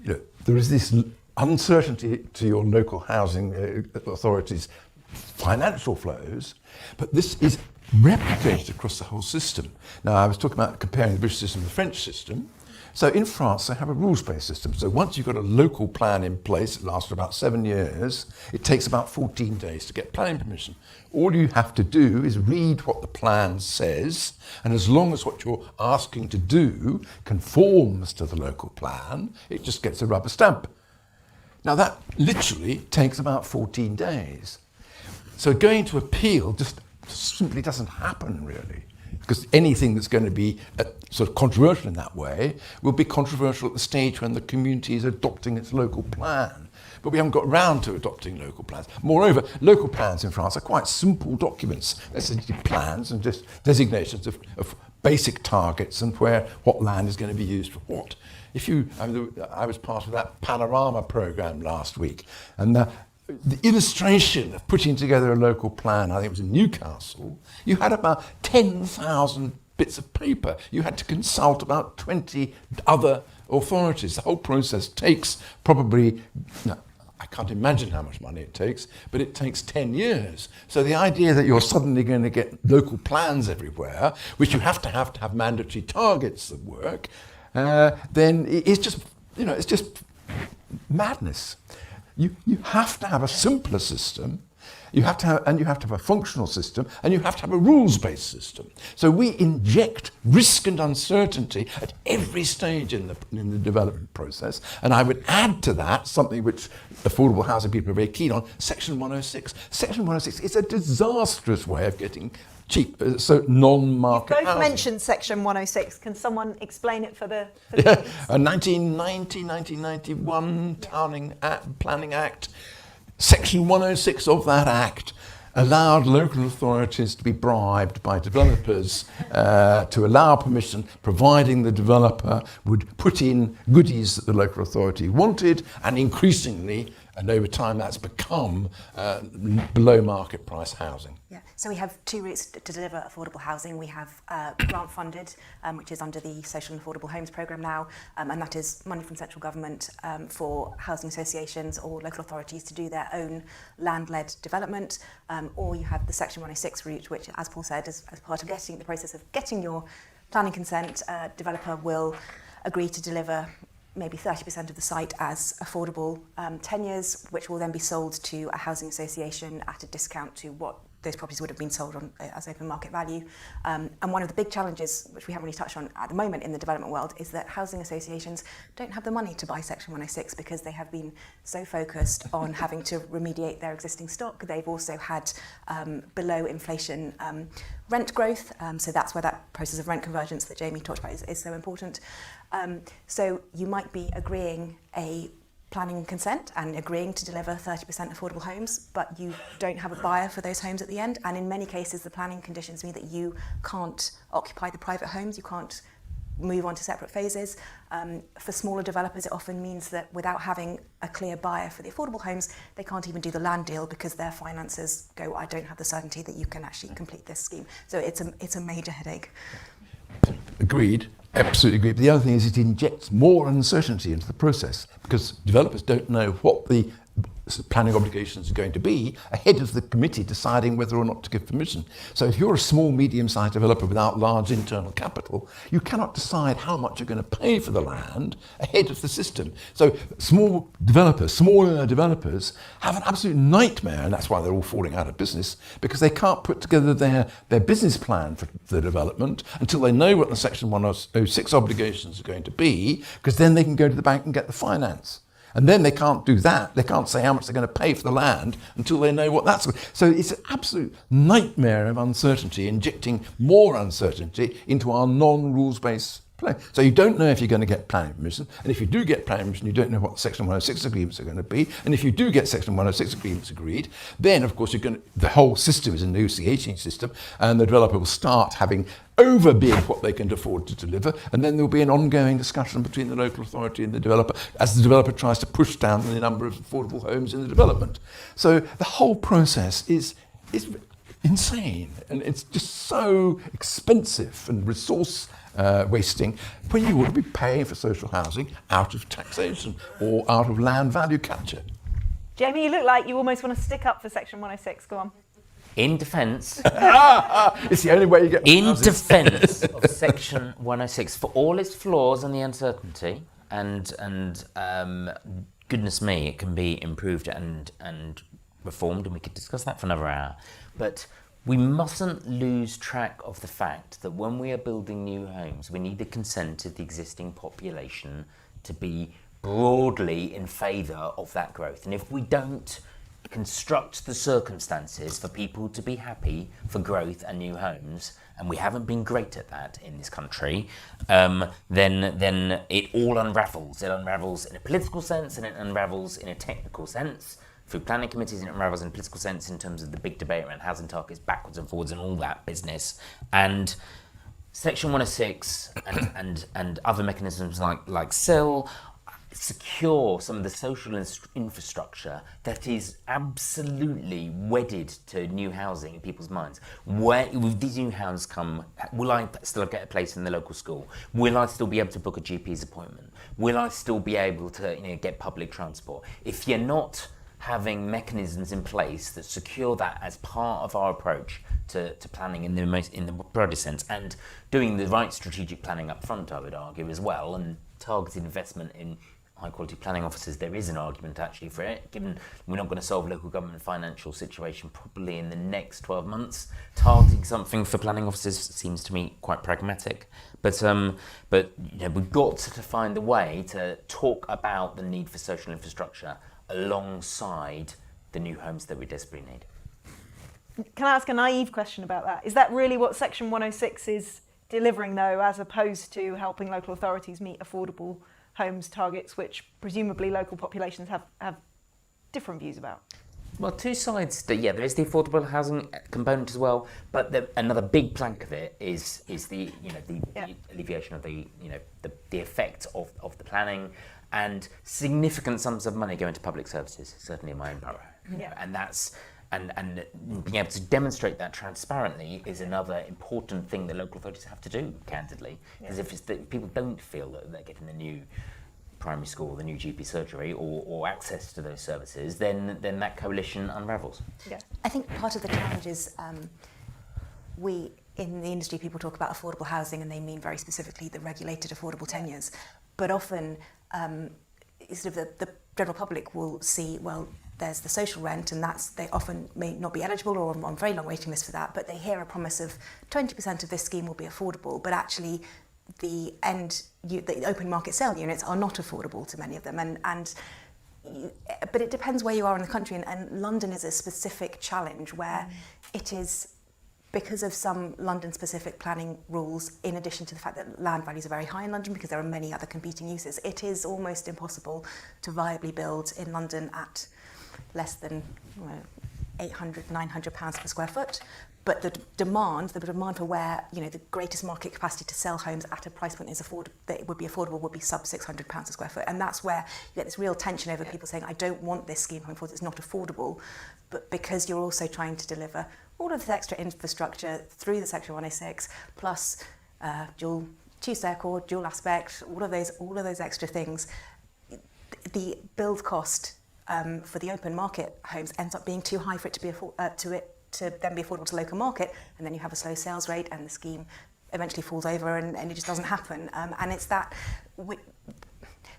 there is this uncertainty to your local housing authorities' financial flows, but this is replicated across the whole system. Now, I was talking about comparing the British system and the French system. So in France, they have a rules-based system. So once you've got a local plan in place, it lasts for about 7 years, it takes about 14 days to get planning permission. All you have to do is read what the plan says, and as long as what you're asking to do conforms to the local plan, it just gets a rubber stamp. Now, that literally takes about 14 days. So going to appeal just simply doesn't happen, really, because anything that's going to be sort of controversial in that way will be controversial at the stage when the community is adopting its local plan. But we haven't got round to adopting local plans. Moreover, local plans in France are quite simple documents. They're essentially plans and just designations of basic targets and what land is going to be used for what. I was part of that Panorama programme last week, and the illustration of putting together a local plan, I think it was in Newcastle, you had about 10,000 bits of paper. You had to consult about 20 other authorities. The whole process takes probably, I can't imagine how much money it takes, but it takes 10 years. So the idea that you're suddenly going to get local plans everywhere, which you have to have mandatory targets that work, then it's just madness. You have to have a simpler system, you have to have a functional system, and you have to have a rules-based system. So we inject risk and uncertainty at every stage in the development process. And I would add to that something which affordable housing people are very keen on, Section 106. Section 106 is a disastrous way of getting cheap, so non-market Both housing. mentioned Section 106. Can someone explain it for the Yeah, a 1991 Planning Act, Section 106 of that Act allowed local authorities to be bribed by developers to allow permission, providing the developer would put in goodies that the local authority wanted, and increasingly, and over time that's become below market price housing. Yeah, so we have two routes to deliver affordable housing. We have grant funded, which is under the Social and Affordable Homes Programme now, and that is money from central government for housing associations or local authorities to do their own land-led development, or you have the Section 106 route, which, as Paul said, as part of the process of getting your planning consent, developer will agree to deliver maybe 30% of the site as affordable tenures, which will then be sold to a housing association at a discount to what those properties would have been sold on as open market value. And one of the big challenges, which we haven't really touched on at the moment in the development world, is that housing associations don't have the money to buy Section 106 because they have been so focused on having to remediate their existing stock. They've also had below inflation rent growth, so that's where that process of rent convergence that Jamie talked about is so important. So you might be agreeing a planning consent and agreeing to deliver 30% affordable homes, but you don't have a buyer for those homes at the end. And in many cases, the planning conditions mean that you can't occupy the private homes, you can't move on to separate phases. For smaller developers, it often means that without having a clear buyer for the affordable homes, they can't even do the land deal because their finances go, I don't have the certainty that you can actually complete this scheme. So it's a major headache. Agreed. Absolutely agree. But the other thing is it injects more uncertainty into the process because developers don't know what the planning obligations are going to be ahead of the committee deciding whether or not to give permission. So if you're a small, medium-sized developer without large internal capital, you cannot decide how much you're going to pay for the land ahead of the system. So smaller developers have an absolute nightmare, and that's why they're all falling out of business, because they can't put together their business plan for the development until they know what the Section 106 obligations are going to be, because then they can go to the bank and get the finance. And then they can't do that. They can't say how much they're going to pay for the land until they know what that's. So it's an absolute nightmare of uncertainty, injecting more uncertainty into our non-rules-based So you don't know if you're going to get planning permission, and if you do get planning permission, you don't know what Section 106 agreements are going to be, and if you do get Section 106 agreements agreed, then of course the whole system is a negotiating system, and the developer will start having overbid what they can afford to deliver, and then there'll be an ongoing discussion between the local authority and the developer as the developer tries to push down the number of affordable homes in the development. So the whole process is insane, and it's just so expensive and resource wasting when you ought to be paying for social housing out of taxation or out of land value capture. Jamie, you look like you almost want to stick up for Section 106. Go on. In defence, It's the only way you get in defence of Section 106, for all its flaws and the uncertainty, and goodness me, it can be improved and reformed, and we could discuss that for another hour. But we mustn't lose track of the fact that when we are building new homes, we need the consent of the existing population to be broadly in favour of that growth. And if we don't construct the circumstances for people to be happy for growth and new homes, and we haven't been great at that in this country, then it all unravels. It unravels in a political sense, and it unravels in a technical sense through planning committees, and it unravels in a political sense in terms of the big debate around housing targets backwards and forwards and all that business. And Section 106 and other mechanisms like SIL secure some of the social infrastructure that is absolutely wedded to new housing in people's minds. Where with these new houses come, will I still get a place in the local school? Will I still be able to book a GP's appointment? Will I still be able to get public transport? If you're not having mechanisms in place that secure that as part of our approach to planning in the broadest sense, and doing the right strategic planning up front, I would argue as well, and targeted investment in high quality planning officers, there is an argument actually for it, given we're not going to solve local government financial situation probably in the next 12 months. Targeting something for planning officers seems to me quite pragmatic, but we've got to find a way to talk about the need for social infrastructure alongside the new homes that we desperately need. Can I ask a naive question about that? Is that really what Section 106 is delivering, though, as opposed to helping local authorities meet affordable homes targets, which presumably local populations have different views about? Well, two sides. There is the affordable housing component as well, but another big plank of it is the alleviation of the effect of the planning, and significant sums of money go into public services, certainly in my own borough. And that's and being able to demonstrate that transparently is another important thing that local authorities have to do, candidly. Because if people don't feel that they're getting the new primary school, the new GP surgery, or access to those services, then that coalition unravels. I think part of the challenge is we, in the industry, people talk about affordable housing and they mean very specifically the regulated affordable tenures. But often sort of the general public will see, well, there's the social rent, and they often may not be eligible or on very long waiting list for that, but they hear a promise of 20% of this scheme will be affordable, but actually the open market sale units are not affordable to many of them, but it depends where you are in the country, and London is a specific challenge where it is, because of some London-specific planning rules, in addition to the fact that land values are very high in London because there are many other competing uses, it is almost impossible to viably build in London at less than £800, £900 per square foot. But the demand for where the greatest market capacity to sell homes at a price point that would be affordable would be sub £600 a square foot, and that's where you get this real tension over people saying, I don't want this scheme going forward, it's not affordable, but because you're also trying to deliver all of this extra infrastructure through the Section 106 plus dual two-stair core, dual aspect, all of those extra things, the build cost for the open market homes ends up being too high for it to be to then be affordable to local market, and then you have a slow sales rate and the scheme eventually falls over and it just doesn't happen. And it's that,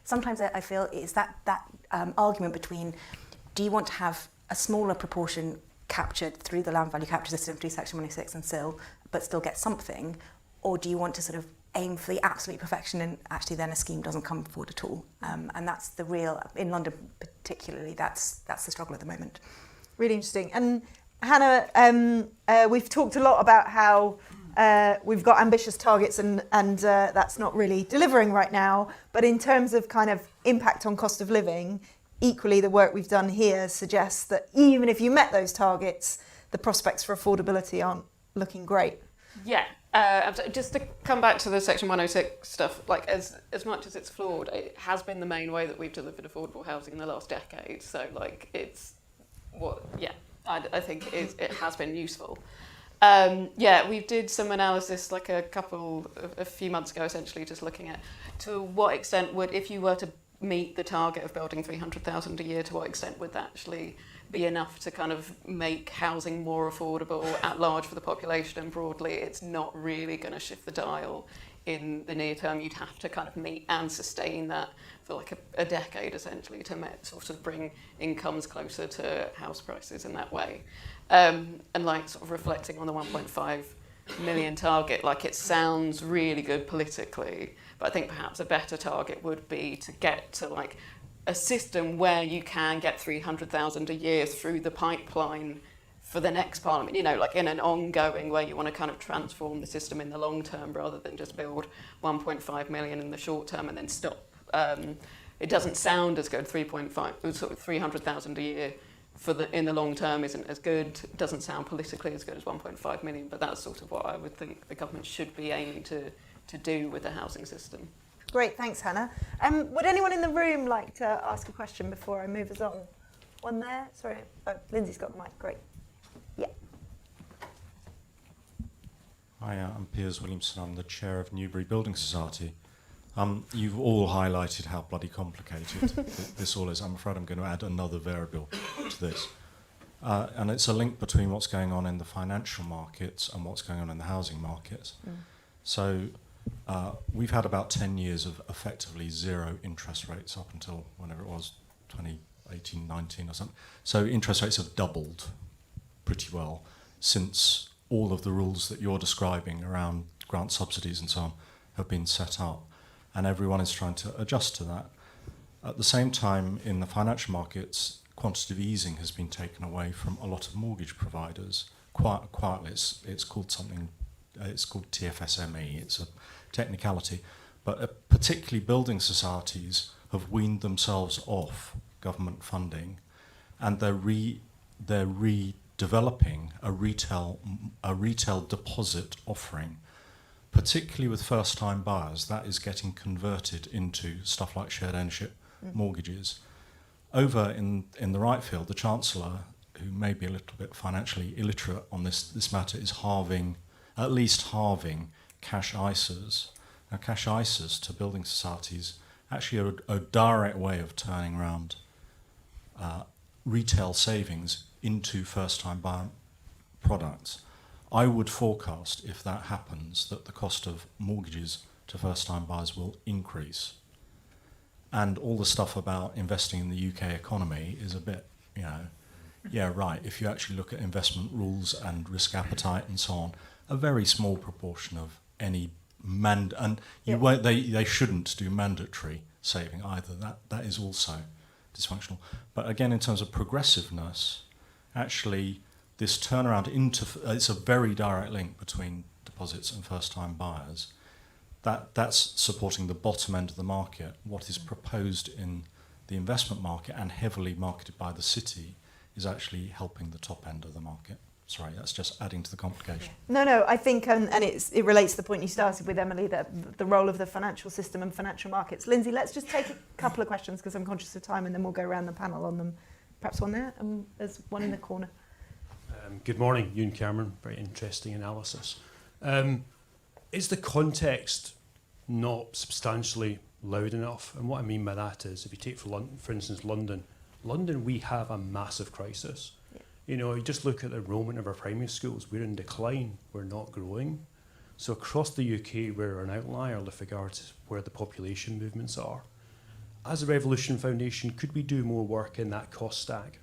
sometimes I feel it's that argument between, do you want to have a smaller proportion captured through the land value capture system through Section 106 and SIL, but still get something, or do you want to sort of aim for the absolute perfection and actually then a scheme doesn't come forward at all? And that's the real, in London particularly, that's the struggle at the moment. Really interesting. And Hannah, we've talked a lot about how We've got ambitious targets and that's not really delivering right now. But in terms of kind of impact on cost of living, equally the work we've done here suggests that even if you met those targets, the prospects for affordability aren't looking great. Yeah. Just to come back to the Section 106 stuff, like as much as it's flawed, it has been the main way that we've delivered affordable housing in the last decade. So like I think it has been useful. We did some analysis like a few months ago, essentially just looking at to what extent would, if you were to meet the target of building 300,000 a year, to what extent would that actually be enough to kind of make housing more affordable at large for the population, and broadly it's not really going to shift the dial in the near term. You'd have to kind of meet and sustain that for like a decade essentially to sort of bring incomes closer to house prices in that way. And like sort of reflecting on the 1.5 million target, like it sounds really good politically, but I think perhaps a better target would be to get to like a system where you can get 300,000 a year through the pipeline for the next parliament, like in an ongoing way. You want to kind of transform the system in the long term rather than just build 1.5 million in the short term and then stop. It doesn't sound as good. 300,000 a year in the long term isn't as good. It doesn't sound politically as good as 1.5 million, but that's sort of what I would think the government should be aiming to do with the housing system. Great, thanks, Hannah. Would anyone in the room like to ask a question before I move us on? One there? Sorry. Oh, Lindsay's got the mic. Great. Yeah. Hi, I'm Piers Williamson. I'm the chair of Newbury Building Society. You've all highlighted how bloody complicated this all is. I'm afraid I'm going to add another variable to this. And it's a link between what's going on in the financial markets and what's going on in the housing markets. So we've had about 10 years of effectively zero interest rates up until whenever it was, 2018, 19 or something. So interest rates have doubled pretty well since all of the rules that you're describing around grant subsidies and so on have been set up. And everyone is trying to adjust to that. At the same time, in the financial markets, quantitative easing has been taken away from a lot of mortgage providers. Quietly, it's called something, it's called TFSME, it's a technicality. But particularly building societies have weaned themselves off government funding, and they're redeveloping a retail deposit offering, particularly with first-time buyers. That is getting converted into stuff like shared ownership mortgages. Over in the right field, the Chancellor, who may be a little bit financially illiterate on this matter, is at least halving cash ISAs. Now, cash ISAs to building societies actually are a direct way of turning around retail savings into first-time buyer products. I would forecast, if that happens, that the cost of mortgages to first-time buyers will increase. And all the stuff about investing in the UK economy is a bit, yeah, right. If you actually look at investment rules and risk appetite and so on, a very small proportion of any they shouldn't do mandatory saving either. That is also dysfunctional. But again, in terms of progressiveness, actually, this turnaround it's a very direct link between deposits and first-time buyers. That's supporting the bottom end of the market. What is proposed in the investment market and heavily marketed by the city is actually helping the top end of the market. Sorry, that's just adding to the complication. No, I think, and it relates to the point you started with, Emily, that the role of the financial system and financial markets. Lindsay, let's just take a couple of questions because I'm conscious of time, and then we'll go around the panel on them. Perhaps one there, and there's one in the corner. Good morning, Ewan Cameron. Very interesting analysis. Is the context not substantially loud enough? And what I mean by that is, if you take, for instance, London, we have a massive crisis. You just look at the enrolment of our primary schools. We're in decline. We're not growing. So across the UK, we're an outlier with regard to where the population movements are. As a Revolution Foundation, could we do more work in that cost stack?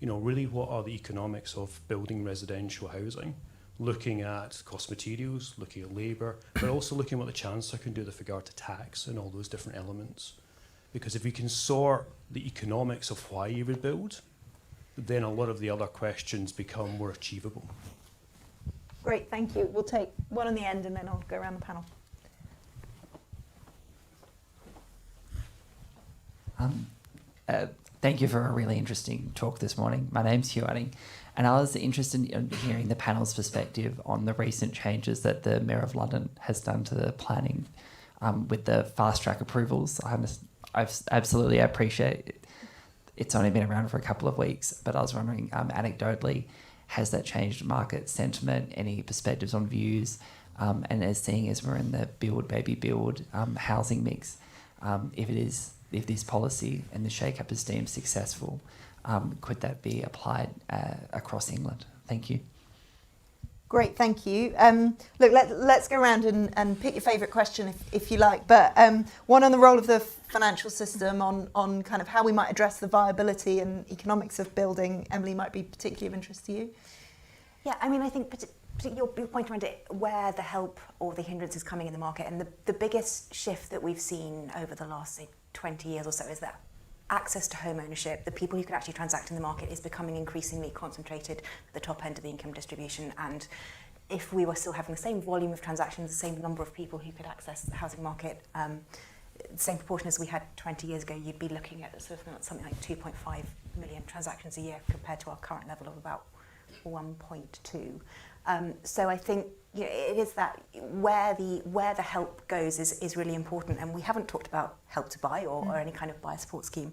Really, what are the economics of building residential housing? Looking at cost materials, looking at labour, but also looking at what the Chancellor can do with regard to tax and all those different elements. Because if we can sort the economics of why you would build, then a lot of the other questions become more achievable. Great, thank you. We'll take one on the end and then I'll go around the panel. Thank you for a really interesting talk this morning. My name's Hugh Adding, and I was interested in hearing the panel's perspective on the recent changes that the Mayor of London has done to the planning with the fast track approvals. I absolutely appreciate it. It's only been around for a couple of weeks, but I was wondering, anecdotally, has that changed market sentiment? Any perspectives on views? And as seeing as we're in the build, baby build housing mix, if this policy and the shake-up is deemed successful, could that be applied across England? Thank you. Great, thank you. Look, let's go around and pick your favourite question if you like. But one on the role of the financial system, on kind of how we might address the viability and economics of building. Emily, might be particularly of interest to you. Yeah, I mean, I think your point around it, where the help or the hindrance is coming in the market, and the biggest shift that we've seen over the last, say, 20 years or so is that access to home ownership, the people who can actually transact in the market, is becoming increasingly concentrated at the top end of the income distribution. And if we were still having the same volume of transactions, the same number of people who could access the housing market, same proportion as we had 20 years ago, you'd be looking at sort of something like 2.5 million transactions a year compared to our current level of about 1.2. So I think it is that where the help goes is really important, and we haven't talked about help to buy or any kind of buyer support scheme.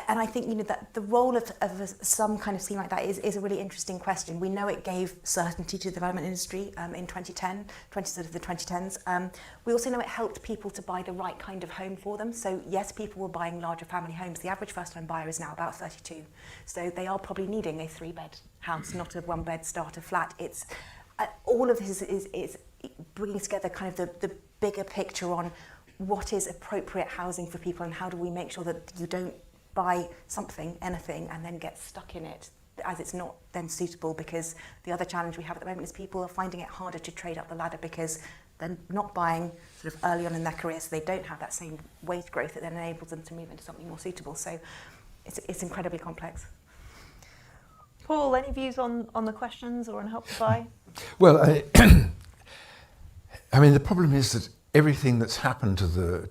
And I think that the role of some kind of scheme like that is a really interesting question. We know it gave certainty to the development industry in 2010, sort of the 2010s. We also know it helped people to buy the right kind of home for them. So yes, people were buying larger family homes. The average first-time buyer is now about 32. So they are probably needing a 3-bed house, not a 1-bed starter flat. It's all of this is bringing together kind of the bigger picture on what is appropriate housing for people, and how do we make sure that you don't buy something, anything, and then get stuck in it as it's not then suitable. Because the other challenge we have at the moment is people are finding it harder to trade up the ladder because they're not buying sort of early on in their career, so they don't have that same wage growth that then enables them to move into something more suitable. So it's incredibly complex. Paul, any views on the questions or on help to buy? Well, I mean, the problem is that everything that's happened to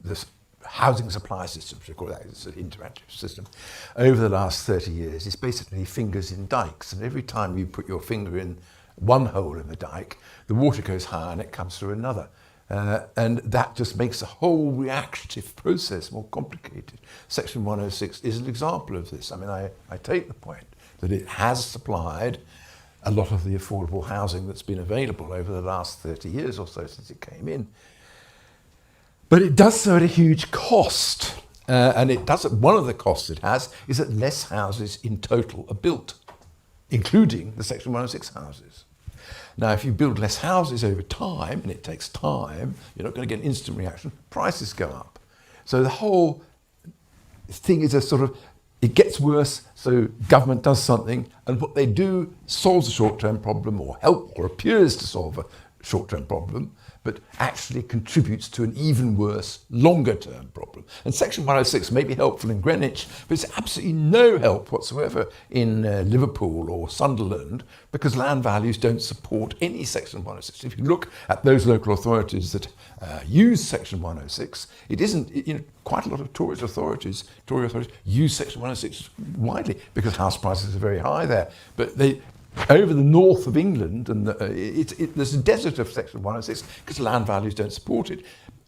this housing supply system, which we call that, it's an interactive system, over the last 30 years is basically fingers in dikes. And every time you put your finger in one hole in the dike, the water goes higher and it comes through another. And that just makes the whole reactive process more complicated. Section 106 is an example of this. I mean, I take the point that it has supplied a lot of the affordable housing that's been available over the last 30 years or so since it came in. But it does so at a huge cost. And it does. One of the costs it has is that less houses in total are built, including the Section 106 houses. Now, if you build less houses over time, and it takes time, you're not going to get an instant reaction, prices go up. So the whole thing is a sort of, it gets worse, so government does something, and what they do solves a short-term problem, or appears to solve a short-term problem, but actually contributes to an even worse longer-term problem. And Section 106 may be helpful in Greenwich, but it's absolutely no help whatsoever in Liverpool or Sunderland, because land values don't support any Section 106. If you look at those local authorities that use Section 106, it isn't, quite a lot of Tory authorities use Section 106 widely because house prices are very high there. But over the north of England, and there's a desert of Section 106 because land values don't support it.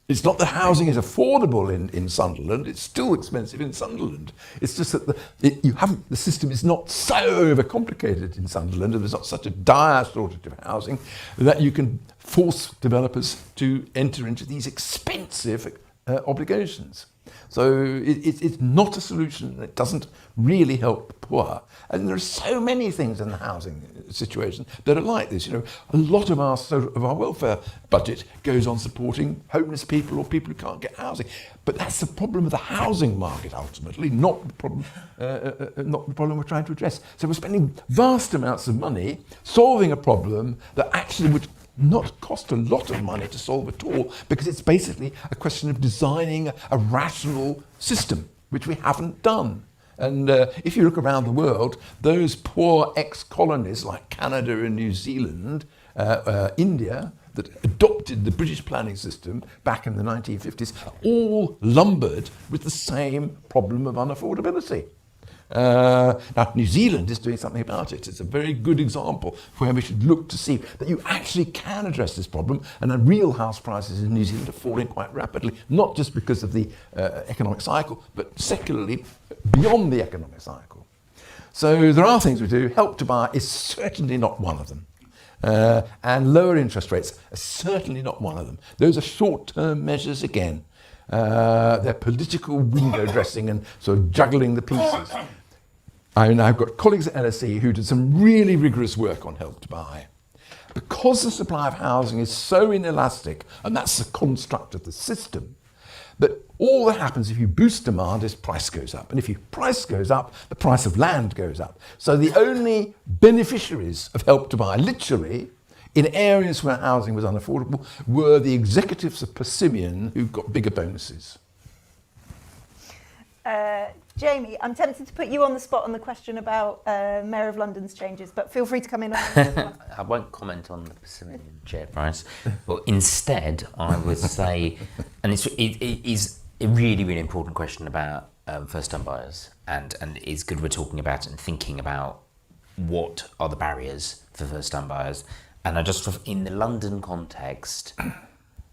It's not that housing is affordable in Sunderland, it's still expensive in Sunderland. It's just that the system is not so overcomplicated in Sunderland, and there's not such a dire shortage of housing that you can force developers to enter into these expensive obligations. So it's not a solution. It doesn't really help the poor. And there are so many things in the housing situation that are like this. A lot of our welfare budget goes on supporting homeless people or people who can't get housing. But that's the problem of the housing market ultimately, not the problem we're trying to address. So we're spending vast amounts of money solving a problem that actually would not cost a lot of money to solve at all, because it's basically a question of designing a rational system, which we haven't done. And if you look around the world, those poor ex-colonies like Canada and New Zealand, India, that adopted the British planning system back in the 1950s, are all lumbered with the same problem of unaffordability. Now, New Zealand is doing something about it. It's a very good example where we should look to see that you actually can address this problem, and that real house prices in New Zealand are falling quite rapidly, not just because of the economic cycle, but secularly beyond the economic cycle. So there are things we do. Help to Buy is certainly not one of them. And lower interest rates are certainly not one of them. Those are short-term measures again. They're political window dressing and sort of juggling the pieces. I've got colleagues at LSE who did some really rigorous work on Help to Buy. Because the supply of housing is so inelastic, and that's the construct of the system, that all that happens if you boost demand is price goes up. And if your price goes up, the price of land goes up. So the only beneficiaries of Help to Buy, literally, in areas where housing was unaffordable, were the executives of Persimmon who got bigger bonuses. Jamie, I'm tempted to put you on the spot on the question about Mayor of London's changes, but feel free to come in on this one. I won't comment on the Persimmon share price, but instead I would say, and it is a really, really important question about first-time buyers, and it's good we're talking about and thinking about what are the barriers for first-time buyers. And I just, in the London context,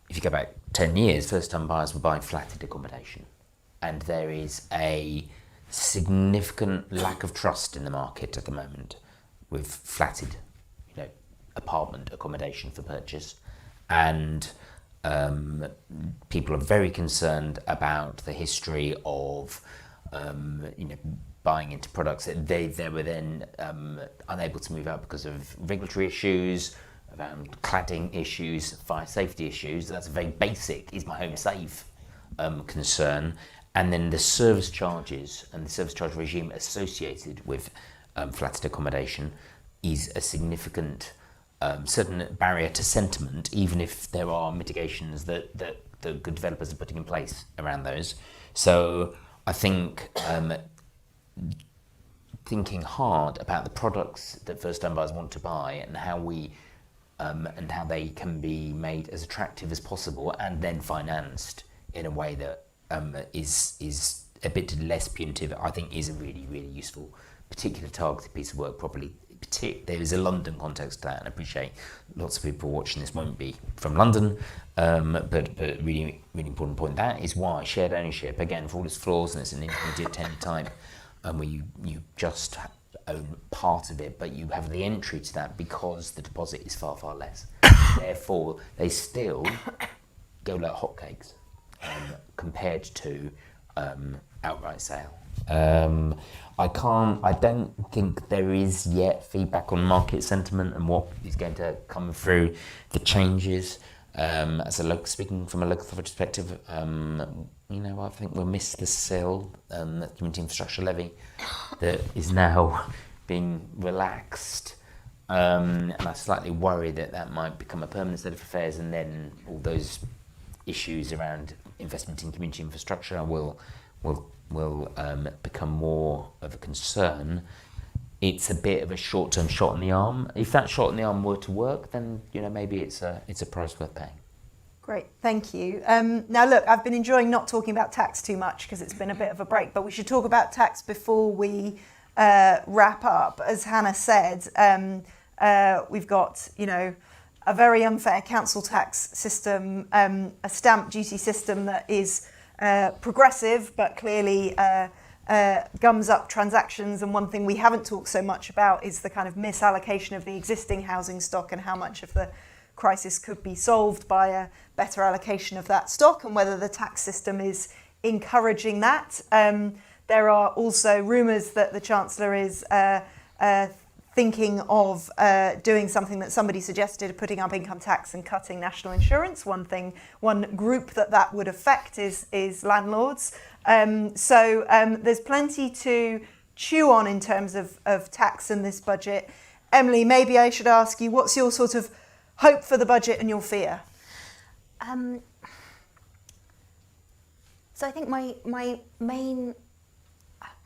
if you go back 10 years, first-time buyers were buying flatted accommodation. And there is a significant lack of trust in the market at the moment with flatted, apartment accommodation for purchase. And people are very concerned about the history of, buying into products that they were then unable to move out because of regulatory issues, around cladding issues, fire safety issues. That's very basic, is my home safe concern. And then the service charges and the service charge regime associated with flatted accommodation is a significant certain barrier to sentiment, even if there are mitigations that the good developers are putting in place around those. So I think thinking hard about the products that first-time buyers want to buy and how they can be made as attractive as possible and then financed in a way that is a bit less punitive, I think is a really, really useful, particular targeted piece of work. Probably there is a London context to that, and I appreciate lots of people watching this won't be from London, but really, really important point. That is why shared ownership, again, for all its flaws, and it's an intermediate tenant type, where you just own part of it, but you have the entry to that because the deposit is far, far less. Therefore, they still go like hotcakes compared to outright sale. I don't think there is yet feedback on market sentiment and what is going to come through the changes. Speaking from a local authority perspective, I think we'll miss the CIL, the Community Infrastructure Levy, that is now being relaxed. And I slightly worry that might become a permanent state of affairs, and then all those issues around investment in community infrastructure will become more of a concern. It's a bit of a short-term shot in the arm. If that shot in the arm were to work, then maybe it's a price worth paying. Great, thank you. Now look, I've been enjoying not talking about tax too much because it's been a bit of a break, but we should talk about tax before we wrap up. As Hannah said, we've got a very unfair council tax system, a stamp duty system that is progressive, but clearly gums up transactions. And one thing we haven't talked so much about is the kind of misallocation of the existing housing stock and how much of the crisis could be solved by a better allocation of that stock, and whether the tax system is encouraging that. There are also rumours that the Chancellor is thinking of doing something that somebody suggested, putting up income tax and cutting national insurance. One group that would affect is landlords. So there's plenty to chew on in terms of tax in this budget. Emily, maybe I should ask you, what's your sort of hope for the budget and your fear? So I think my main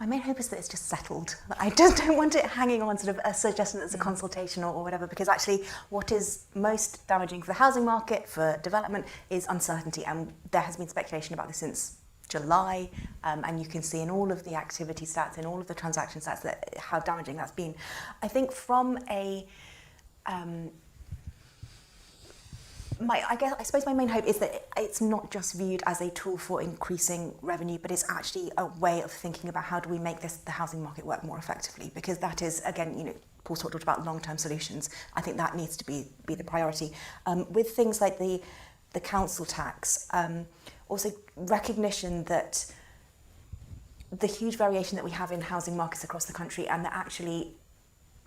My main hope is that it's just settled. I just don't want it hanging on sort of a suggestion that's a consultation or whatever, because actually what is most damaging for the housing market, for development, is uncertainty. And there has been speculation about this since July, and you can see in all of the activity stats, in all of the transaction stats, that how damaging that's been. I think from a I suppose my main hope is that it's not just viewed as a tool for increasing revenue, but it's actually a way of thinking about how do we make the housing market work more effectively, because that is, again, Paul talked about long-term solutions. I think that needs to be the priority. With things like the council tax, also recognition that the huge variation that we have in housing markets across the country, and that actually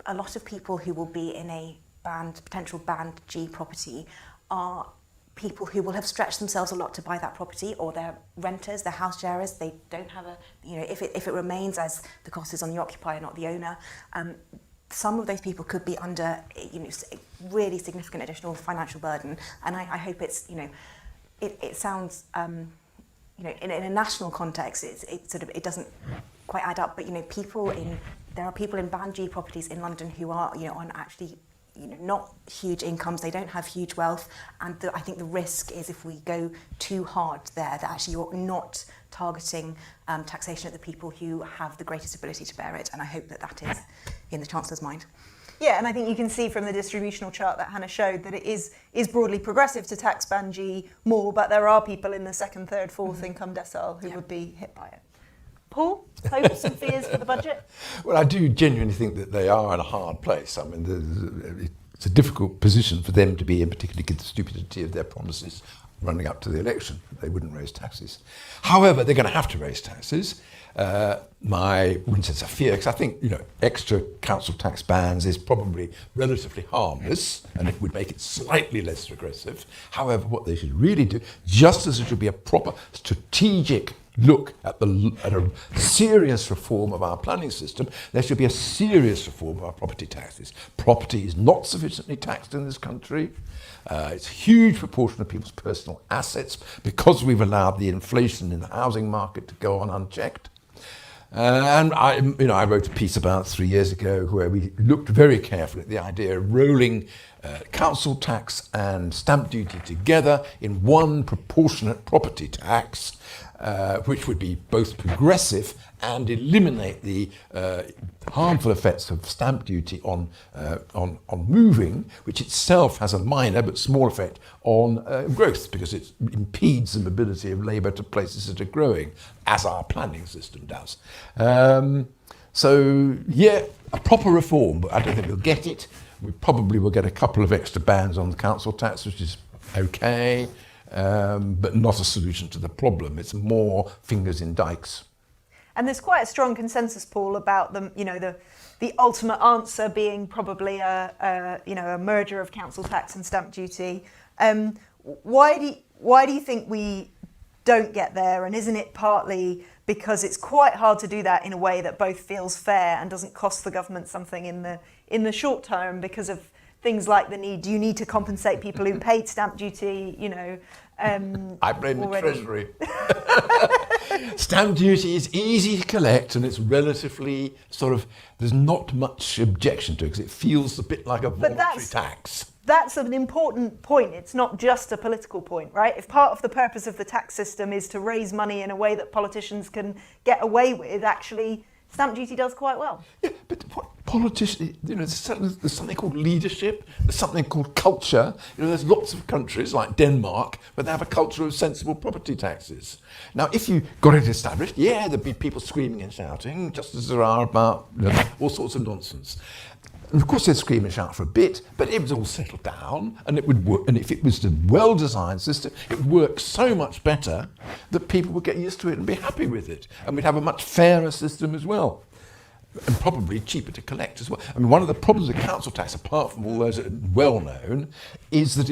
a lot of people who will be in a potential band G property are people who will have stretched themselves a lot to buy that property, or they're renters, they're house sharers. They don't have if it remains as the cost is on the occupier, not the owner, some of those people could be under really significant additional financial burden. And I hope it's it sounds in a national context it doesn't quite add up, but there are people in band G properties in London who are on actually not huge incomes, they don't have huge wealth, and I think the risk is if we go too hard there, that actually you're not targeting taxation at the people who have the greatest ability to bear it, and I hope that is in the Chancellor's mind. Yeah, and I think you can see from the distributional chart that Hannah showed that it is broadly progressive to tax band G more, but there are people in the second, third, fourth income decile who would be hit by it. Paul, hopes and fears for the budget? Well, I do genuinely think that they are in a hard place. I mean, it's a difficult position for them to be in, particularly given the stupidity of their promises running up to the election. They wouldn't raise taxes. However, they're going to have to raise taxes. I wouldn't say it's a fear, because I think extra council tax bans is probably relatively harmless, and it would make it slightly less regressive. However, what they should really do, just as it should be a proper strategic look at a serious reform of our planning system, there should be a serious reform of our property taxes. Property is not sufficiently taxed in this country. It's a huge proportion of people's personal assets because we've allowed the inflation in the housing market to go on unchecked. And I wrote a piece about 3 years ago where we looked very carefully at the idea of rolling council tax and stamp duty together in one proportionate property tax, which would be both progressive and eliminate the harmful effects of stamp duty on moving, which itself has a minor but small effect on growth, because it impedes the mobility of labour to places that are growing, as our planning system does. So, yeah, a proper reform, but I don't think we'll get it. We probably will get a couple of extra bans on the council tax, which is okay, but not a solution to the problem. It's more fingers in dikes. And there's quite a strong consensus, Paul, about the ultimate answer being probably a merger of council tax and stamp duty. Why do you think we don't get there? And isn't it partly because it's quite hard to do that in a way that both feels fair and doesn't cost the government something in the short term, because of things like you need to compensate people who paid stamp duty, I blame the Treasury. Stamp duty is easy to collect, and it's relatively there's not much objection to it, because it feels a bit like a voluntary tax. That's an important point. It's not just a political point, right? If part of the purpose of the tax system is to raise money in a way that politicians can get away with, actually, stamp duty does quite well. Yeah, but what politicians, there's something called leadership, there's something called culture. There's lots of countries like Denmark where they have a culture of sensible property taxes. Now, if you got it established, there'd be people screaming and shouting, just as there are about all sorts of nonsense. And of course, they'd scream and shout for a bit, but it was all settled down, and it would work. And if it was a well-designed system, it would work so much better that people would get used to it and be happy with it. And we'd have a much fairer system as well, and probably cheaper to collect as well. I mean, one of the problems with council tax, apart from all those that are well known, is that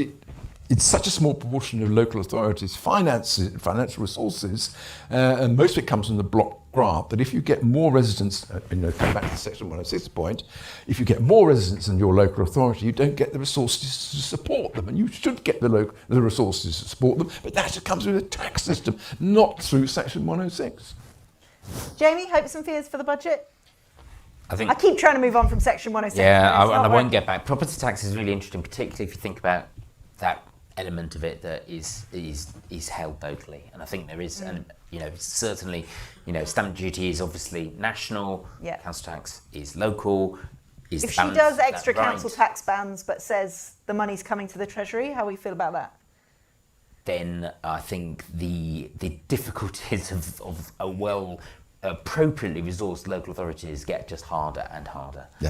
it's such a small proportion of local authorities' financial resources, and most of it comes from the block grant, that if you get more residents, coming back to the Section 106 point, if you get more residents in your local authority, you don't get the resources to support them, and you should get the resources to support them, but that comes through the tax system, not through Section 106. Jamie, hopes and fears for the budget? I think I keep trying to move on from section 106. Yeah, but it's not I won't right. get back. Property tax is really interesting, particularly if you think about that element of it that is held locally. And I think there is, and certainly, stamp duty is obviously national. Yeah. Council tax is local. Is If the she balance does of that extra council right? tax bans but says the money's coming to the Treasury, how we feel about that? Then I think the difficulties of a well appropriately resourced local authorities get just harder and harder. Yeah.